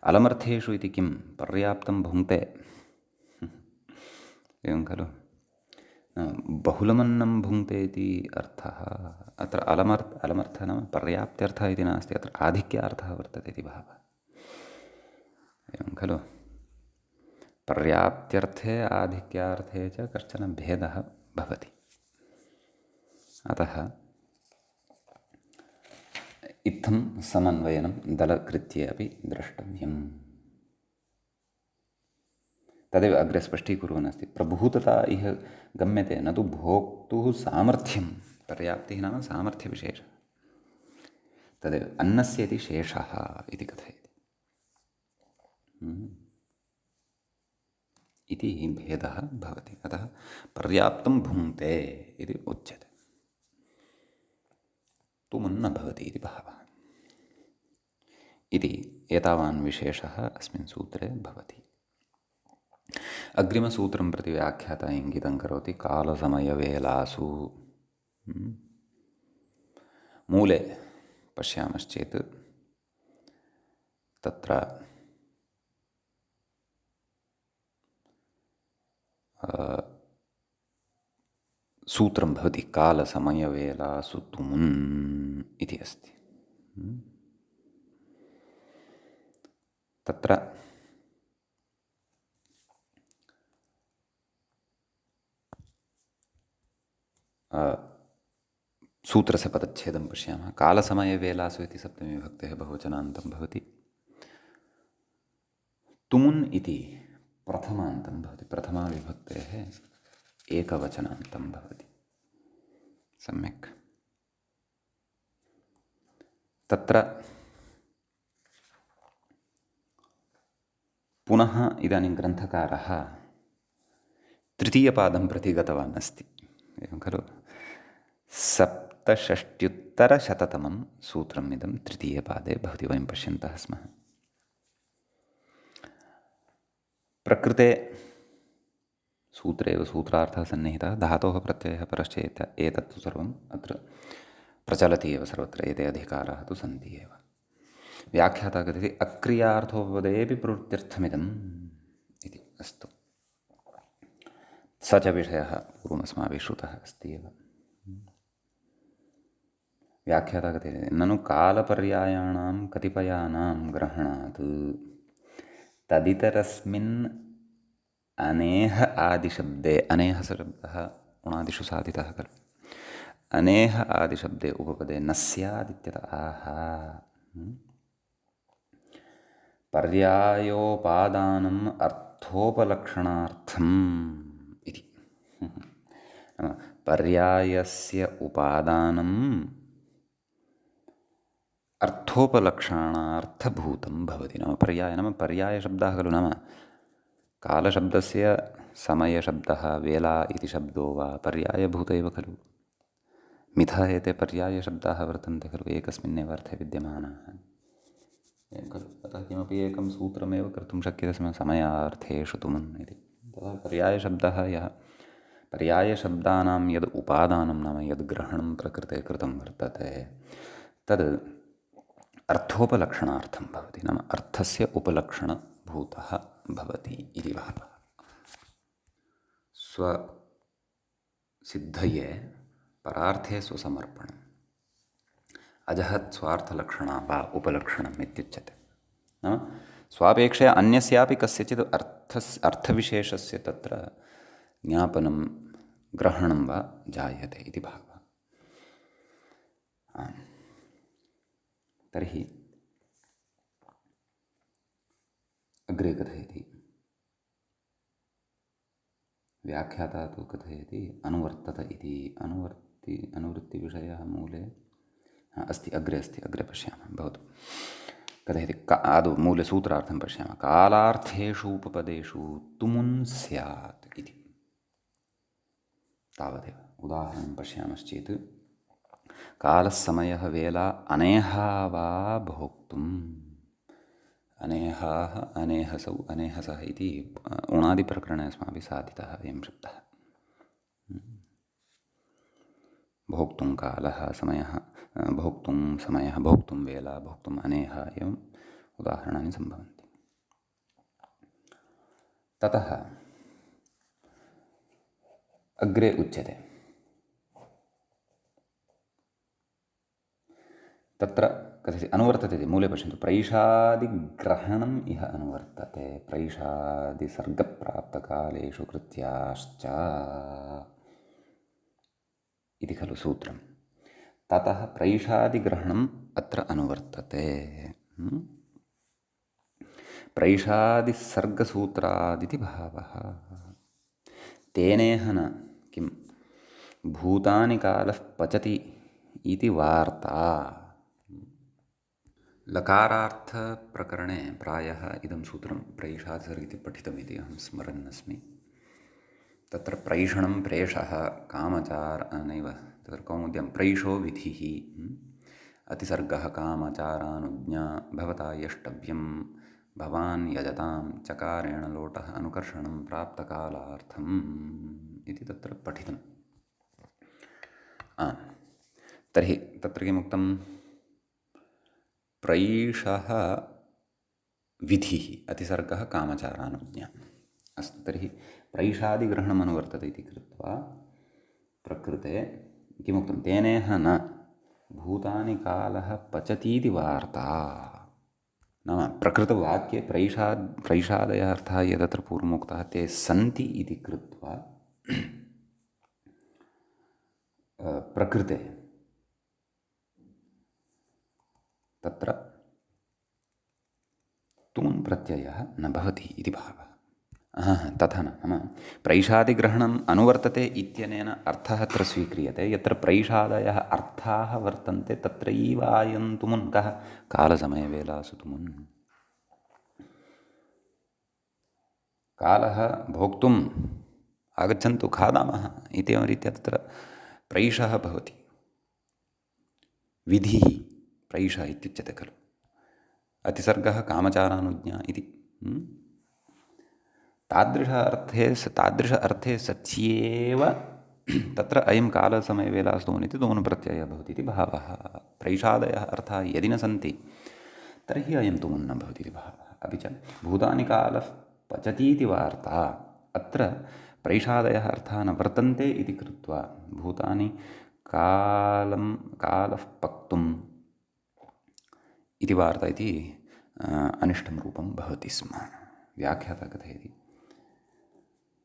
अलमर्थेषु इति किं, पर्याप्तं भुङ्क्ते, एवं खलु। बहुलमन्नं भुङ्क्ते इति अर्थः। अत्र अलमर्थः नाम पर्याप्त्यर्थः इति नास्ति, अत्र आधिक्यार्थः वर्तते इति भावः, एवं खलु। पर्याप्त्यर्थे आधिक्यार्थे च कश्चन भेदः भवति। अतः इत्थं समन्वयनं दलकृत्ये अपि द्रष्टव्यम्। तदेव अग्रे स्पष्टीकुर्वन् अस्ति, प्रभूतता इह गम्यते, न तु भोक्तुः सामर्थ्यं। पर्याप्तिः नाम सामर्थ्यविशेषः। तदेव अन्नस्य इति शेषः इति कथयति। इति भेदः भवति। अतः पर्याप्तं भुङ्क्ते इति उच्यते, तुमुन्न भवति इति भावः। इति एतावान् विशेषः अस्मिन् सूत्रे भवति। अग्रिमसूत्रं प्रति व्याख्याता इङ्गितं करोति, कालसमयवेलासु। मूले पश्यामश्चेत् तत्र सूत्रं भवति, कालसमयवेलासु तुमुन् इति अस्ति। तत्र सूत्रस्य पदच्छेदं पश्यामः। कालसमयवेलासु इति सप्तमीविभक्तेः बहुवचनान्तं भवति। तुमुन् इति प्रथमान्तं भवति, प्रथमाविभक्तेः एकवचनान्तं भवति। सम्यक्। तत्र पुनः इदानीं ग्रन्थकारः तृतीयपादं प्रति गतवान् अस्ति, एवं खलु। 67-तमं सूत्रम् इदं तृतीयपादे भवति, वयं पश्यन्तः स्मः। प्रकृते सूत्रे एव सूत्रार्थः सन्निहितः, धातोः प्रत्ययः परश्च एतत्तु सर्वम् अत्र प्रचलति एव सर्वत्र, एते अधिकाराः तु सन्ति एव। व्याख्याता कथयति, अक्रियार्थोपपदेऽपि प्रवृत्त्यर्थमिदम् इति। अस्तु, स च विषयः पूर्वमस्माभिः श्रुतः अस्ति एव। व्याख्याता कथयति, ननु कालपर्यायाणां कतिपयानां ग्रहणात् तदितरस्मिन् अनेह आदिशब्दे, अनेह शब्दः उणादिषु साधितः खलु, अनेह आदिशब्दे उपपदे न स्यादित्यत आह पर्यायोपादानम् अर्थोपलक्षणार्थम् इति। पर्यायस्य उपादानम् अर्थोपलक्षणार्थभूतं भवति। नाम पर्याय नाम पर्यायशब्दः खलु, नाम कालशब्दस्य समयशब्दः, वेला इति शब्दो वा पर्यायभूत एव खलु। मिथः एते पर्यायशब्दाः वर्तन्ते खलु, एकस्मिन्नेव अर्थे विद्यमानाः खलु। अतः किमपि एकं सूत्रमेव कर्तुं शक्यते स्म, समयार्थेषु तुमुन् इति। तदा पर्यायशब्दः यः पर्यायशब्दानां यद् उपादानं नाम यद् ग्रहणं प्रकृते कृतं वर्तते तद् अर्थोपलक्षणार्थं भवति, नाम अर्थस्य उपलक्षणभूतः भवति इति भावः। स्वसिद्धये परार्थे स्वसमर्पणम् अजहत् स्वार्थलक्षणा वा उपलक्षणम् इत्युच्यते। नाम स्वापेक्षया अन्यस्यापि कस्यचित् अर्थविशेषस्य तत्र ज्ञापनं ग्रहणं वा जायते इति भावः। तर्हि अग्रे कथयति, व्याख्याता तु कथयति अनुवर्तत इति। अनुवृत्तिविषयः मूले अस्ति, अग्रे पश्यामः। भवतु। कथयति आदौ मूलसूत्रार्थं पश्यामः। कालार्थेषु उपपदेषु तुमुन् स्यात् इति। तावदेव। उदाहरणं पश्यामश्चेत् कालः समयः वेला अनेहा वा भोक्तुम्। अनेहाः अनेहसौ अनेहसः इति उणादिप्रकरणे अस्माभिः साधितः अयं शब्दः। भोक्तुं कालः समयः, भोक्तुं समयः, भोक्तुं वेला, भोक्तुम् अनेहा, एवम् उदाहरणानि सम्भवन्ति। ततः अग्रे उच्यते, तत्र कथयति अनुवर्तते इति। मूले पश्यन्तु, प्रैषादिग्रहणम् इह अनुवर्तते, प्रैषादिसर्गप्राप्तकालेषु कृत्याश्च इति खलु सूत्रम्। ततः प्रैषादिग्रहणम् अत्र अनुवर्तते। प्रैषादिसर्गसूत्रादिति भावः। तेनेह न किं भूतानि कालः पचति इति वार्ता। लकारार्थप्रकरणे प्रायः इदं सूत्रं प्रैषादिसर्ग इति पठितमिति अहं स्मरन्नस्मि। तत्र प्रैषणं प्रेषः कामचार नैव, तत्र कौमुद्यां प्रैषो विधिः, अतिसर्गः कामचारानुज्ञा, भवता यष्टव्यं, भवान् यजतां, चकारेण लोटः अनुकर्षणं प्राप्तकालार्थम् इति तत्र पठितम्। तर्हि तत्र किमुक्तं, प्रैषः विधिः, अतिसर्गः कामचारानुज्ञा। अस्तु, तर्हि प्रैषादिग्रहणम् अनुवर्तते इति कृत्वा प्रकृते किमुक्तं, तेनेह न भूतानि कालः पचतीति वार्ता। नाम प्रकृतवाक्ये प्रैषादयः अर्थः यदत्र पूर्वमुक्तः ते सन्ति इति कृत्वा प्रकृते तत्र तुमुन् प्रत्ययः न भवति इति भावः। तथा न, नाम प्रैषादिग्रहणम् अनुवर्तते इत्यनेन अर्थः अत्र स्वीक्रियते, यत्र प्रैषादयः अर्थाः वर्तन्ते तत्रैव आयं तुमुन्। कः? कालसमयवेलासु तुमुन्। कालः भोक्तुम् आगच्छन्तु खादामः इत्येवं रीत्या तत्र प्रैषः भवति। विधिः प्रैषः इत्युच्यते खलु। अतिसर्गः कामचारानुज्ञा इति। तादृश अर्थे सत्येव तत्र अयं कालसमयवेलास्तु इति तुमुन् प्रत्ययः भवति इति भावः। प्रैषादयः अर्थाः यदि न सन्ति तर्हि अयं तुमुन् न भवति इति भावः। अपि च भूतानि कालः पचतीति वार्ता, अत्र प्रैषादयः अर्थाः न वर्तन्ते इति कृत्वा भूतानि कालः पक्तुम् इति वार्ता इति अनिष्टं रूपं भवति स्म। व्याख्याता कथयति,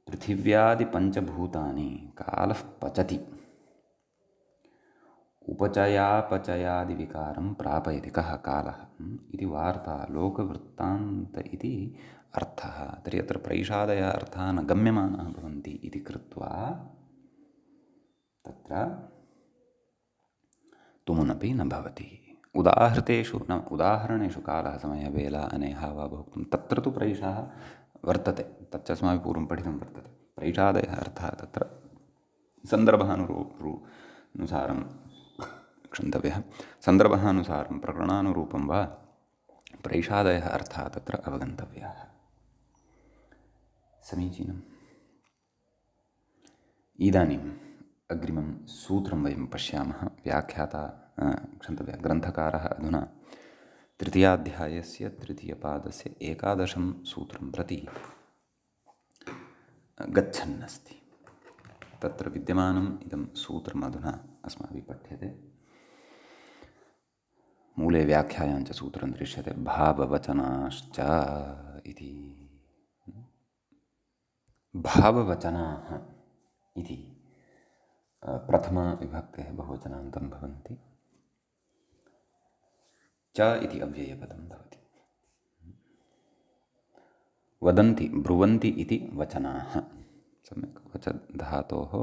पृथिव्यादिपञ्चभूतानि कालः पचति, उपचयापचयादिविकारं प्रापयति। कः? कालः इति वार्ता लोकवृत्तान्त इति अर्थः। तर्हि अत्र प्रैषादयः अर्थाः न गम्यमानाः भवन्ति इति कृत्वा तत्र तुमुनपि न भवति। उदाहरणेषु कालः समयः वेला अनेहा वा भोक्तुं तत्र तु प्रैषः वर्तते, तच्च अस्माभिः पूर्वं पठितं वर्तते। प्रैषादयः अर्थः तत्र सन्दर्भानुसारं क्षन्तव्यः, सन्दर्भानुसारं प्रकरणानुरूपं वा प्रैषादयः अर्थः तत्र अवगन्तव्यः। समीचीनम्। इदानीम् अग्रिमं सूत्रं वयं पश्यामः। ग्रन्थकारः अधुना तृतीयाध्यायस्य तृतीयपादस्य 11 सूत्रं प्रति गच्छन्नस्ति। तत्र विद्यमानम् इदं सूत्रम् अधुना अस्माभिः पठ्यते। मूले व्याख्यायाञ्च सूत्रं दृश्यते, भाववचनाश्च इति। भाववचनाः इति प्रथमाविभक्तेः बहुवचनान्तं भवन्ति। च इति अव्ययपदं भवति। वदन्ति ब्रुवन्ति इति वचनाः। सम्यक् वच धातोः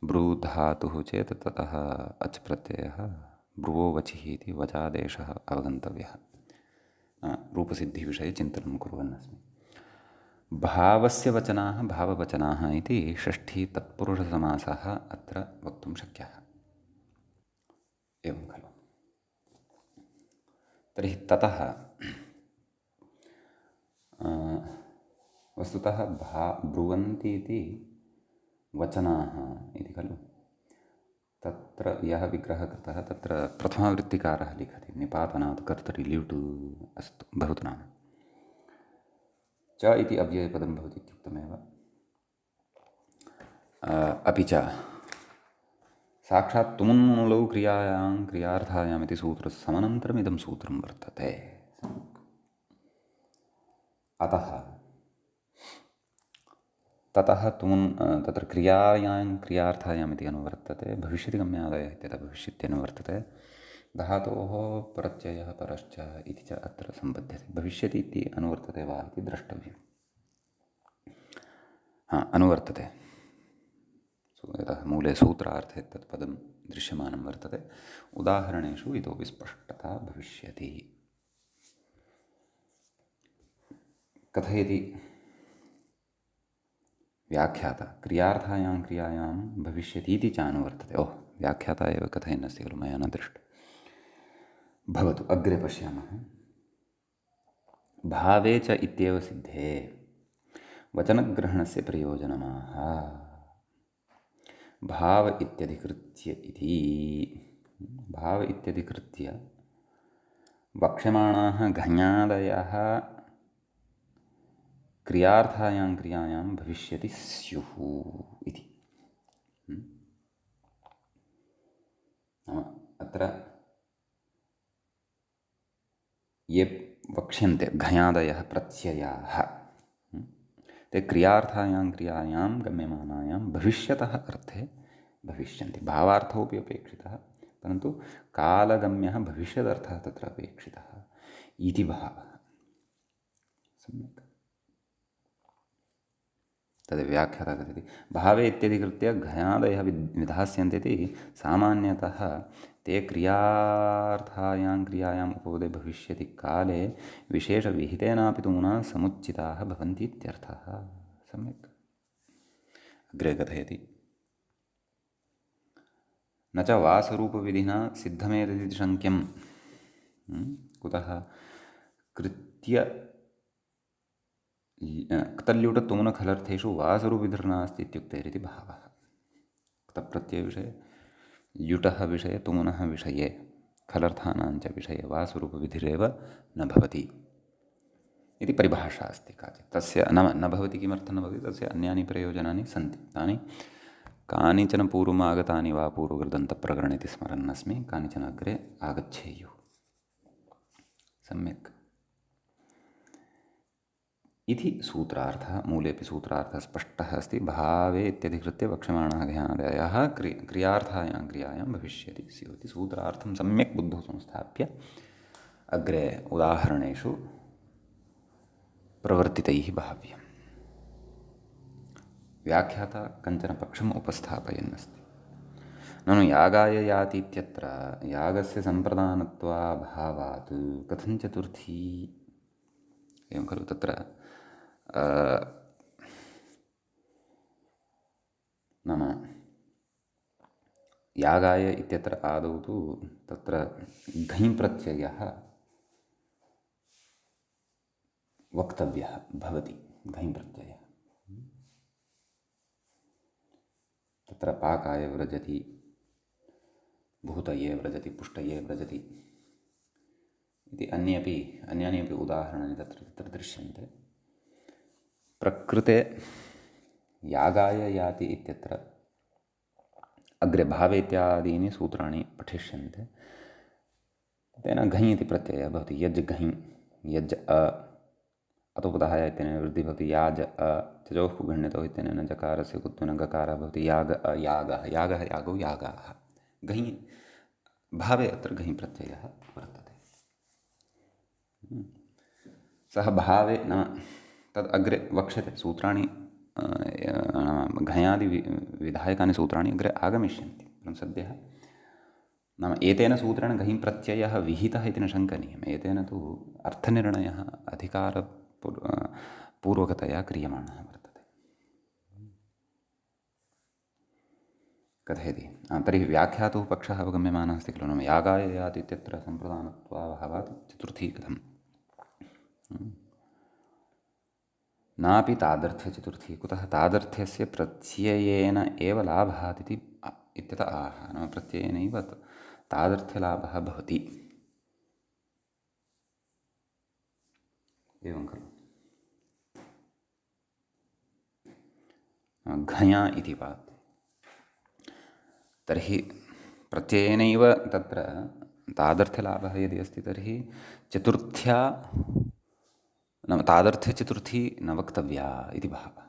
ब्रूधातुः चेत् ततः अच् प्रत्ययः ब्रुवो वचिः इति वचादेशः अवगन्तव्यः। रूपसिद्धिविषये चिन्तनं कुर्वन्नस्मि। भावस्य वचनाः भाववचनाः इति षष्ठी तत्पुरुषसमासः अत्र वक्तुं शक्यः। एवं खलु। तर्हि ततः वस्तुतः ब्रुवन्ति इति वचनाः इति खलु। तत्र यः विग्रहः कृतः तत्र प्रथमावृत्तिकारः लिखति, निपातनात् कर्तरि ल्युट् अस्तु भवतु नाम। च इति अव्ययपदं भवति इत्युक्तमेव। अपि च साक्षात् तुमुन्मुनलौ क्रियायां क्रियार्थायाम् इति सूत्रस्य समनन्तरम् इदं सूत्रं वर्तते। अतः ततः तत्र क्रियायां क्रियार्थायाम् इति अनुवर्तते, भविष्यतिगम्यादयः इत्यतः भविष्यत्यनुवर्तते। धातोः प्रत्ययः परश्च इति च अत्र सम्बध्यते। भविष्यति इति अनुवर्तते वा इति द्रष्टव्यम्। अनुवर्तते। यतः मूले सूत्रार्थे तत् पदं दृश्यमानं वर्तते। उदाहरणेषु इतोपि स्पष्टता भविष्यति। कथयति व्याख्याता, क्रियार्थायां क्रियायां भविष्यतीति च अनुवर्तते। व्याख्याता एव कथयन्नस्ति खलु, मया न दृष्टं। भवतु, अग्रे पश्यामः। भावे च इत्येव सिद्धे वचनग्रहणस्य प्रयोजनमाह। भाव इत्यधिकृत्य इति, भाव इत्यधिकृत्य वक्ष्यमाणाः घञादयः क्रियार्थायां क्रियायां भविष्यति स्युः इति। अत्र ये वक्ष्यन्ते घञादयः प्रत्ययाः ते क्रियार्थायां क्रियायां गम्यमानायां भविष्यतः अर्थे भविष्यन्ति। भावार्थोऽपि अपेक्षितः, परन्तु कालगम्यः भविष्यदर्थः तत्र अपेक्षितः इति भावः। सम्यक्। तद् व्याख्याता कथयति, भावे इत्यधिकृत्य घञादयः विधास्यन्ते इति सामान्यतः ते क्रियार्थायां क्रियायाम् उपपदे भविष्यति काले विशेषविहितेनापि तुमुना समुचिताः भवन्ति इत्यर्थः। सम्यक्। अग्रे कथयति, न च वासरूपविधिना सिद्धमेतदिति शङ्क्यं। कुतः? कृत्य क्तल्युटतुमुनखलर्थेषु वासरूपविधिर्नास्ति इत्युक्तेरिति भावः। क्तप्रत्ययविषये, ल्युटः विषये, तुमुनः विषये, खलर्थानाञ्च विषये वासरूपविधिरेव न भवति इति परिभाषा अस्ति काचित्। तस्य न भवति। किमर्थं न भवति? तस्य अन्यानि प्रयोजनानि सन्ति। तानि कानिचन पूर्वम् आगतानि वा पूर्वकृदन्तप्रकरणे इति स्मरन्नस्मि, कानिचन अग्रे आगच्छेयुः। सम्यक् इति सूत्रार्थः। मूलेऽपि सूत्रार्थः स्पष्टः अस्ति। भावे इत्यधिकृत्य वक्ष्यमाणाः घञादयः क्रियार्थायां क्रियायां भविष्यति स्युः इति सूत्रार्थं सम्यक् बुद्धौ संस्थाप्य अग्रे उदाहरणेषु प्रवर्तितैः भाव्यम्। व्याख्याता कञ्चन पक्षम् उपस्थापयन्नस्ति। ननु यागाय याति इत्यत्र यागस्य सम्प्रदानत्वाभावात् कथं चतुर्थी? एवं खलु। तत्र नाम यागाय इत्यत्र आदौ तु तत्र घञ् प्रत्ययः वक्तव्यः भवति। घञ् प्रत्ययः तत्र पाकाय व्रजति, भूतये व्रजति, पुष्टये व्रजति इति अन्यानि अपि उदाहरणानि तत्र दृश्यन्ते। प्रकृते यागाय याति इत्यत्र अग्रे भावे इत्यादीनि सूत्राणि पठिष्यन्ते। तेन घञ् इति प्रत्ययः भवति। यज् घञ्, यज् अतोपधाय इत्यनेन वृद्धिः भवति। याज चजोः पुगण्यतौ इत्यनेन जकारस्य कुत्वेन गकारः भवति। याग यागः, यागः यागौ यागाः। घञ् भावे अत्र घञ् प्रत्ययः वर्तते। सः भावे नाम तद् अग्रे वक्ष्यते। सूत्राणि घञादि विधायकानि सूत्राणि अग्रे आगमिष्यन्ति। परं सद्यः नाम एतेन सूत्रेण घञ् प्रत्ययः विहितः इति न शङ्कनीयम्। एतेन तु अर्थनिर्णयः अधिकारपूर्वकतया क्रियमाणः वर्तते। कथयति तर्हि व्याख्यातुः पक्षः अवगम्यमानः अस्ति खलु। नाम यागाय याति इत्यत्र सम्प्रदानत्वाभावात् चतुर्थी कथम् नापि तादर्थ्यचतुर्थी। कुतः? तादर्थ्यस्य प्रत्ययेन एव लाभात् इत्यतः आह। नाम प्रत्ययेनैव तादर्थ्यलाभः भवति। एवं खलु। घञा इति वा तर्हि प्रत्ययेनैव तत्र तादर्थ्यलाभः यदि अस्ति तर्हि चतुर्थ्या नाम तादर्थ्यचतुर्थी न वक्तव्या इति भावः।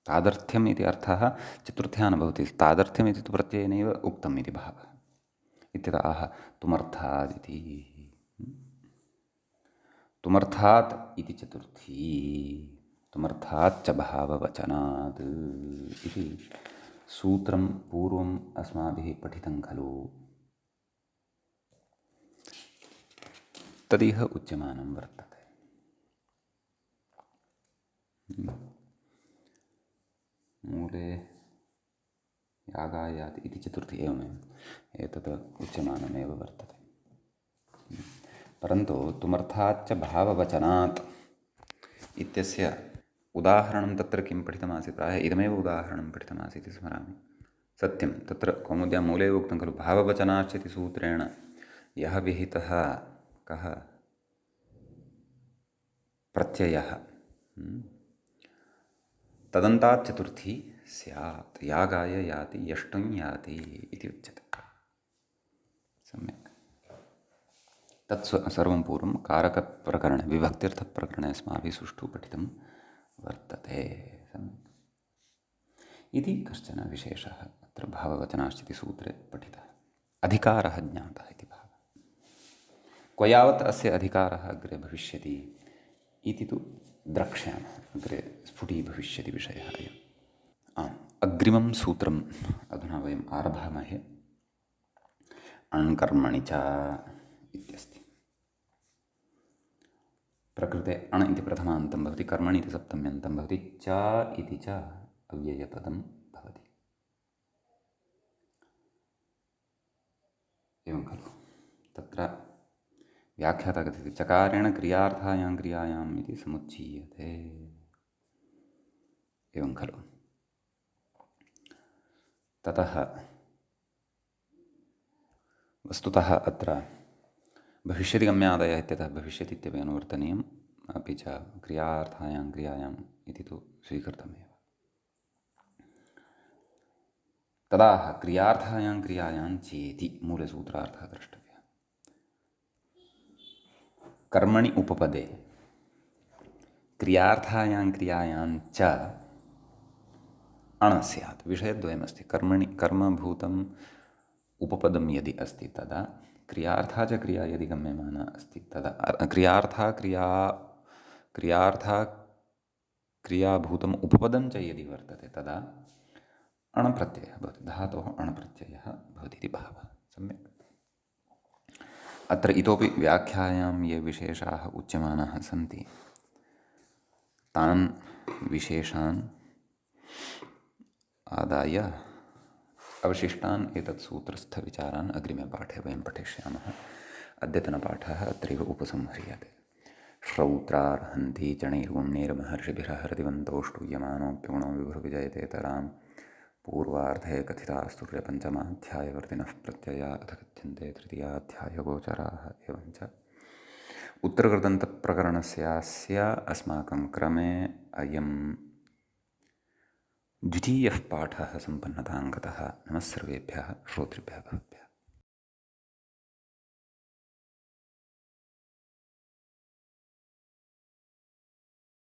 तादर्थ्यम् इति अर्थः चतुर्थ्या न भवति। तादर्थ्यम् इति तु प्रत्ययेनैव उक्तम् इति भावः। इत्यतः आह तुमर्थादिति। तुमर्थात् इति चतुर्थी, तुमर्थाच्च भाववचनात् इति सूत्रं पूर्वम् अस्माभिः पठितं खलु। तदिह उच्यमानं वर्तते। मूले यागाय याति इति चतुर्थी एवमेव एतत् उच्यमानमेव वर्तते। परन्तु तुमर्थाच्च भाववचनात् इत्यस्य उदाहरणं तत्र किं पठितमासीत्? प्रायः इदमेव उदाहरणं पठितमासीत् इति स्मरामि। सत्यं, तत्र कौमुद्यां मूले उक्तं खलु भाववचनाच्च इति सूत्रेण यः विहितः कः प्रत्ययः तदन्तात् चतुर्थी स्यात्। यागाय याति यष्टुं याति इति उच्यते। सम्यक्। तत् सर्वं पूर्वं कारकप्रकरणे विभक्त्यर्थप्रकरणे अस्माभिः सुष्ठु पठितं वर्तते। सम्यक्। इति कश्चन विशेषः अत्र भाववचनाश्चिति सूत्रे पठितः। अधिकारः ज्ञातः इति भावः। क्व यावत् अस्य अधिकारः अग्रे भविष्यति इति तु द्रक्ष्यामः। अग्रे स्फुटीभविष्यति विषयः अयम्। अग्रिमं सूत्रम् अधुना वयम् आरभामहे। अण्कर्मणि च इत्यस्ति। प्रकृते अण् इति प्रथमान्तं भवति, कर्मणि इति सप्तम्यन्तं भवति, च इति च अव्ययपदं भवति। एवं खलु। तत्र व्याख्याता कथयति चकारेण क्रियार्थायां क्रियायाम् इति समुच्चीयते। एवं खलु। ततः वस्तुतः अत्र भविष्यति गम्यादयः इत्यतः भविष्यति इत्यपि अनुवर्तनीयम्। अपि च क्रियार्थायां क्रियायाम् इति तु स्वीकृतमेव। तदा क्रियार्थायां क्रियायां चेति मूलसूत्रार्थः द्रष्टव्यः। कर्मणि उपपदे क्रियार्थायां क्रियायां च अण् स्यात्। विषयद्वयमस्ति। कर्मणि कर्मभूतम् उपपदं यदि अस्ति तदा क्रियार्था च क्रिया यदि गम्यमाना अस्ति तदा क्रियार्था क्रियाभूतम् उपपदं च यदि वर्तते तदा अण् प्रत्ययः भवति। धातोः अण् प्रत्ययः भवति इति भावः। सम्यक्। अत्र इतोपि व्याख्यायां ये विशेषाः उच्यमानाः सन्ति तान् विशेषान् आदाय अवशिष्टान् एतत् सूत्रस्थविचारान् अग्रिमे पाठे वयं पठिष्यामः। अद्यतनपाठः अत्रैव उपसंह्रियते। श्रौत्रार्हन्ति चणैर्गुण्यैर्महर्षिभिरहरतिवन्तौ ष्टूयमानोऽप्यगुणो विभुर्विजयते तरां पूर्वार्धे कथितास्तुर्यपञ्चमाध्यायवर्तिनः प्रत्यया अथ कथ्यन्ते तृतीयाध्यायगोचराः एवञ्च उत्तरकृदन्तप्रकरणस्यास्य अस्माकं क्रमे अयं द्वितीयः पाठः सम्पन्नतां गतः। नमः सर्वेभ्यः श्रोतृभ्यः भवद्भ्यः।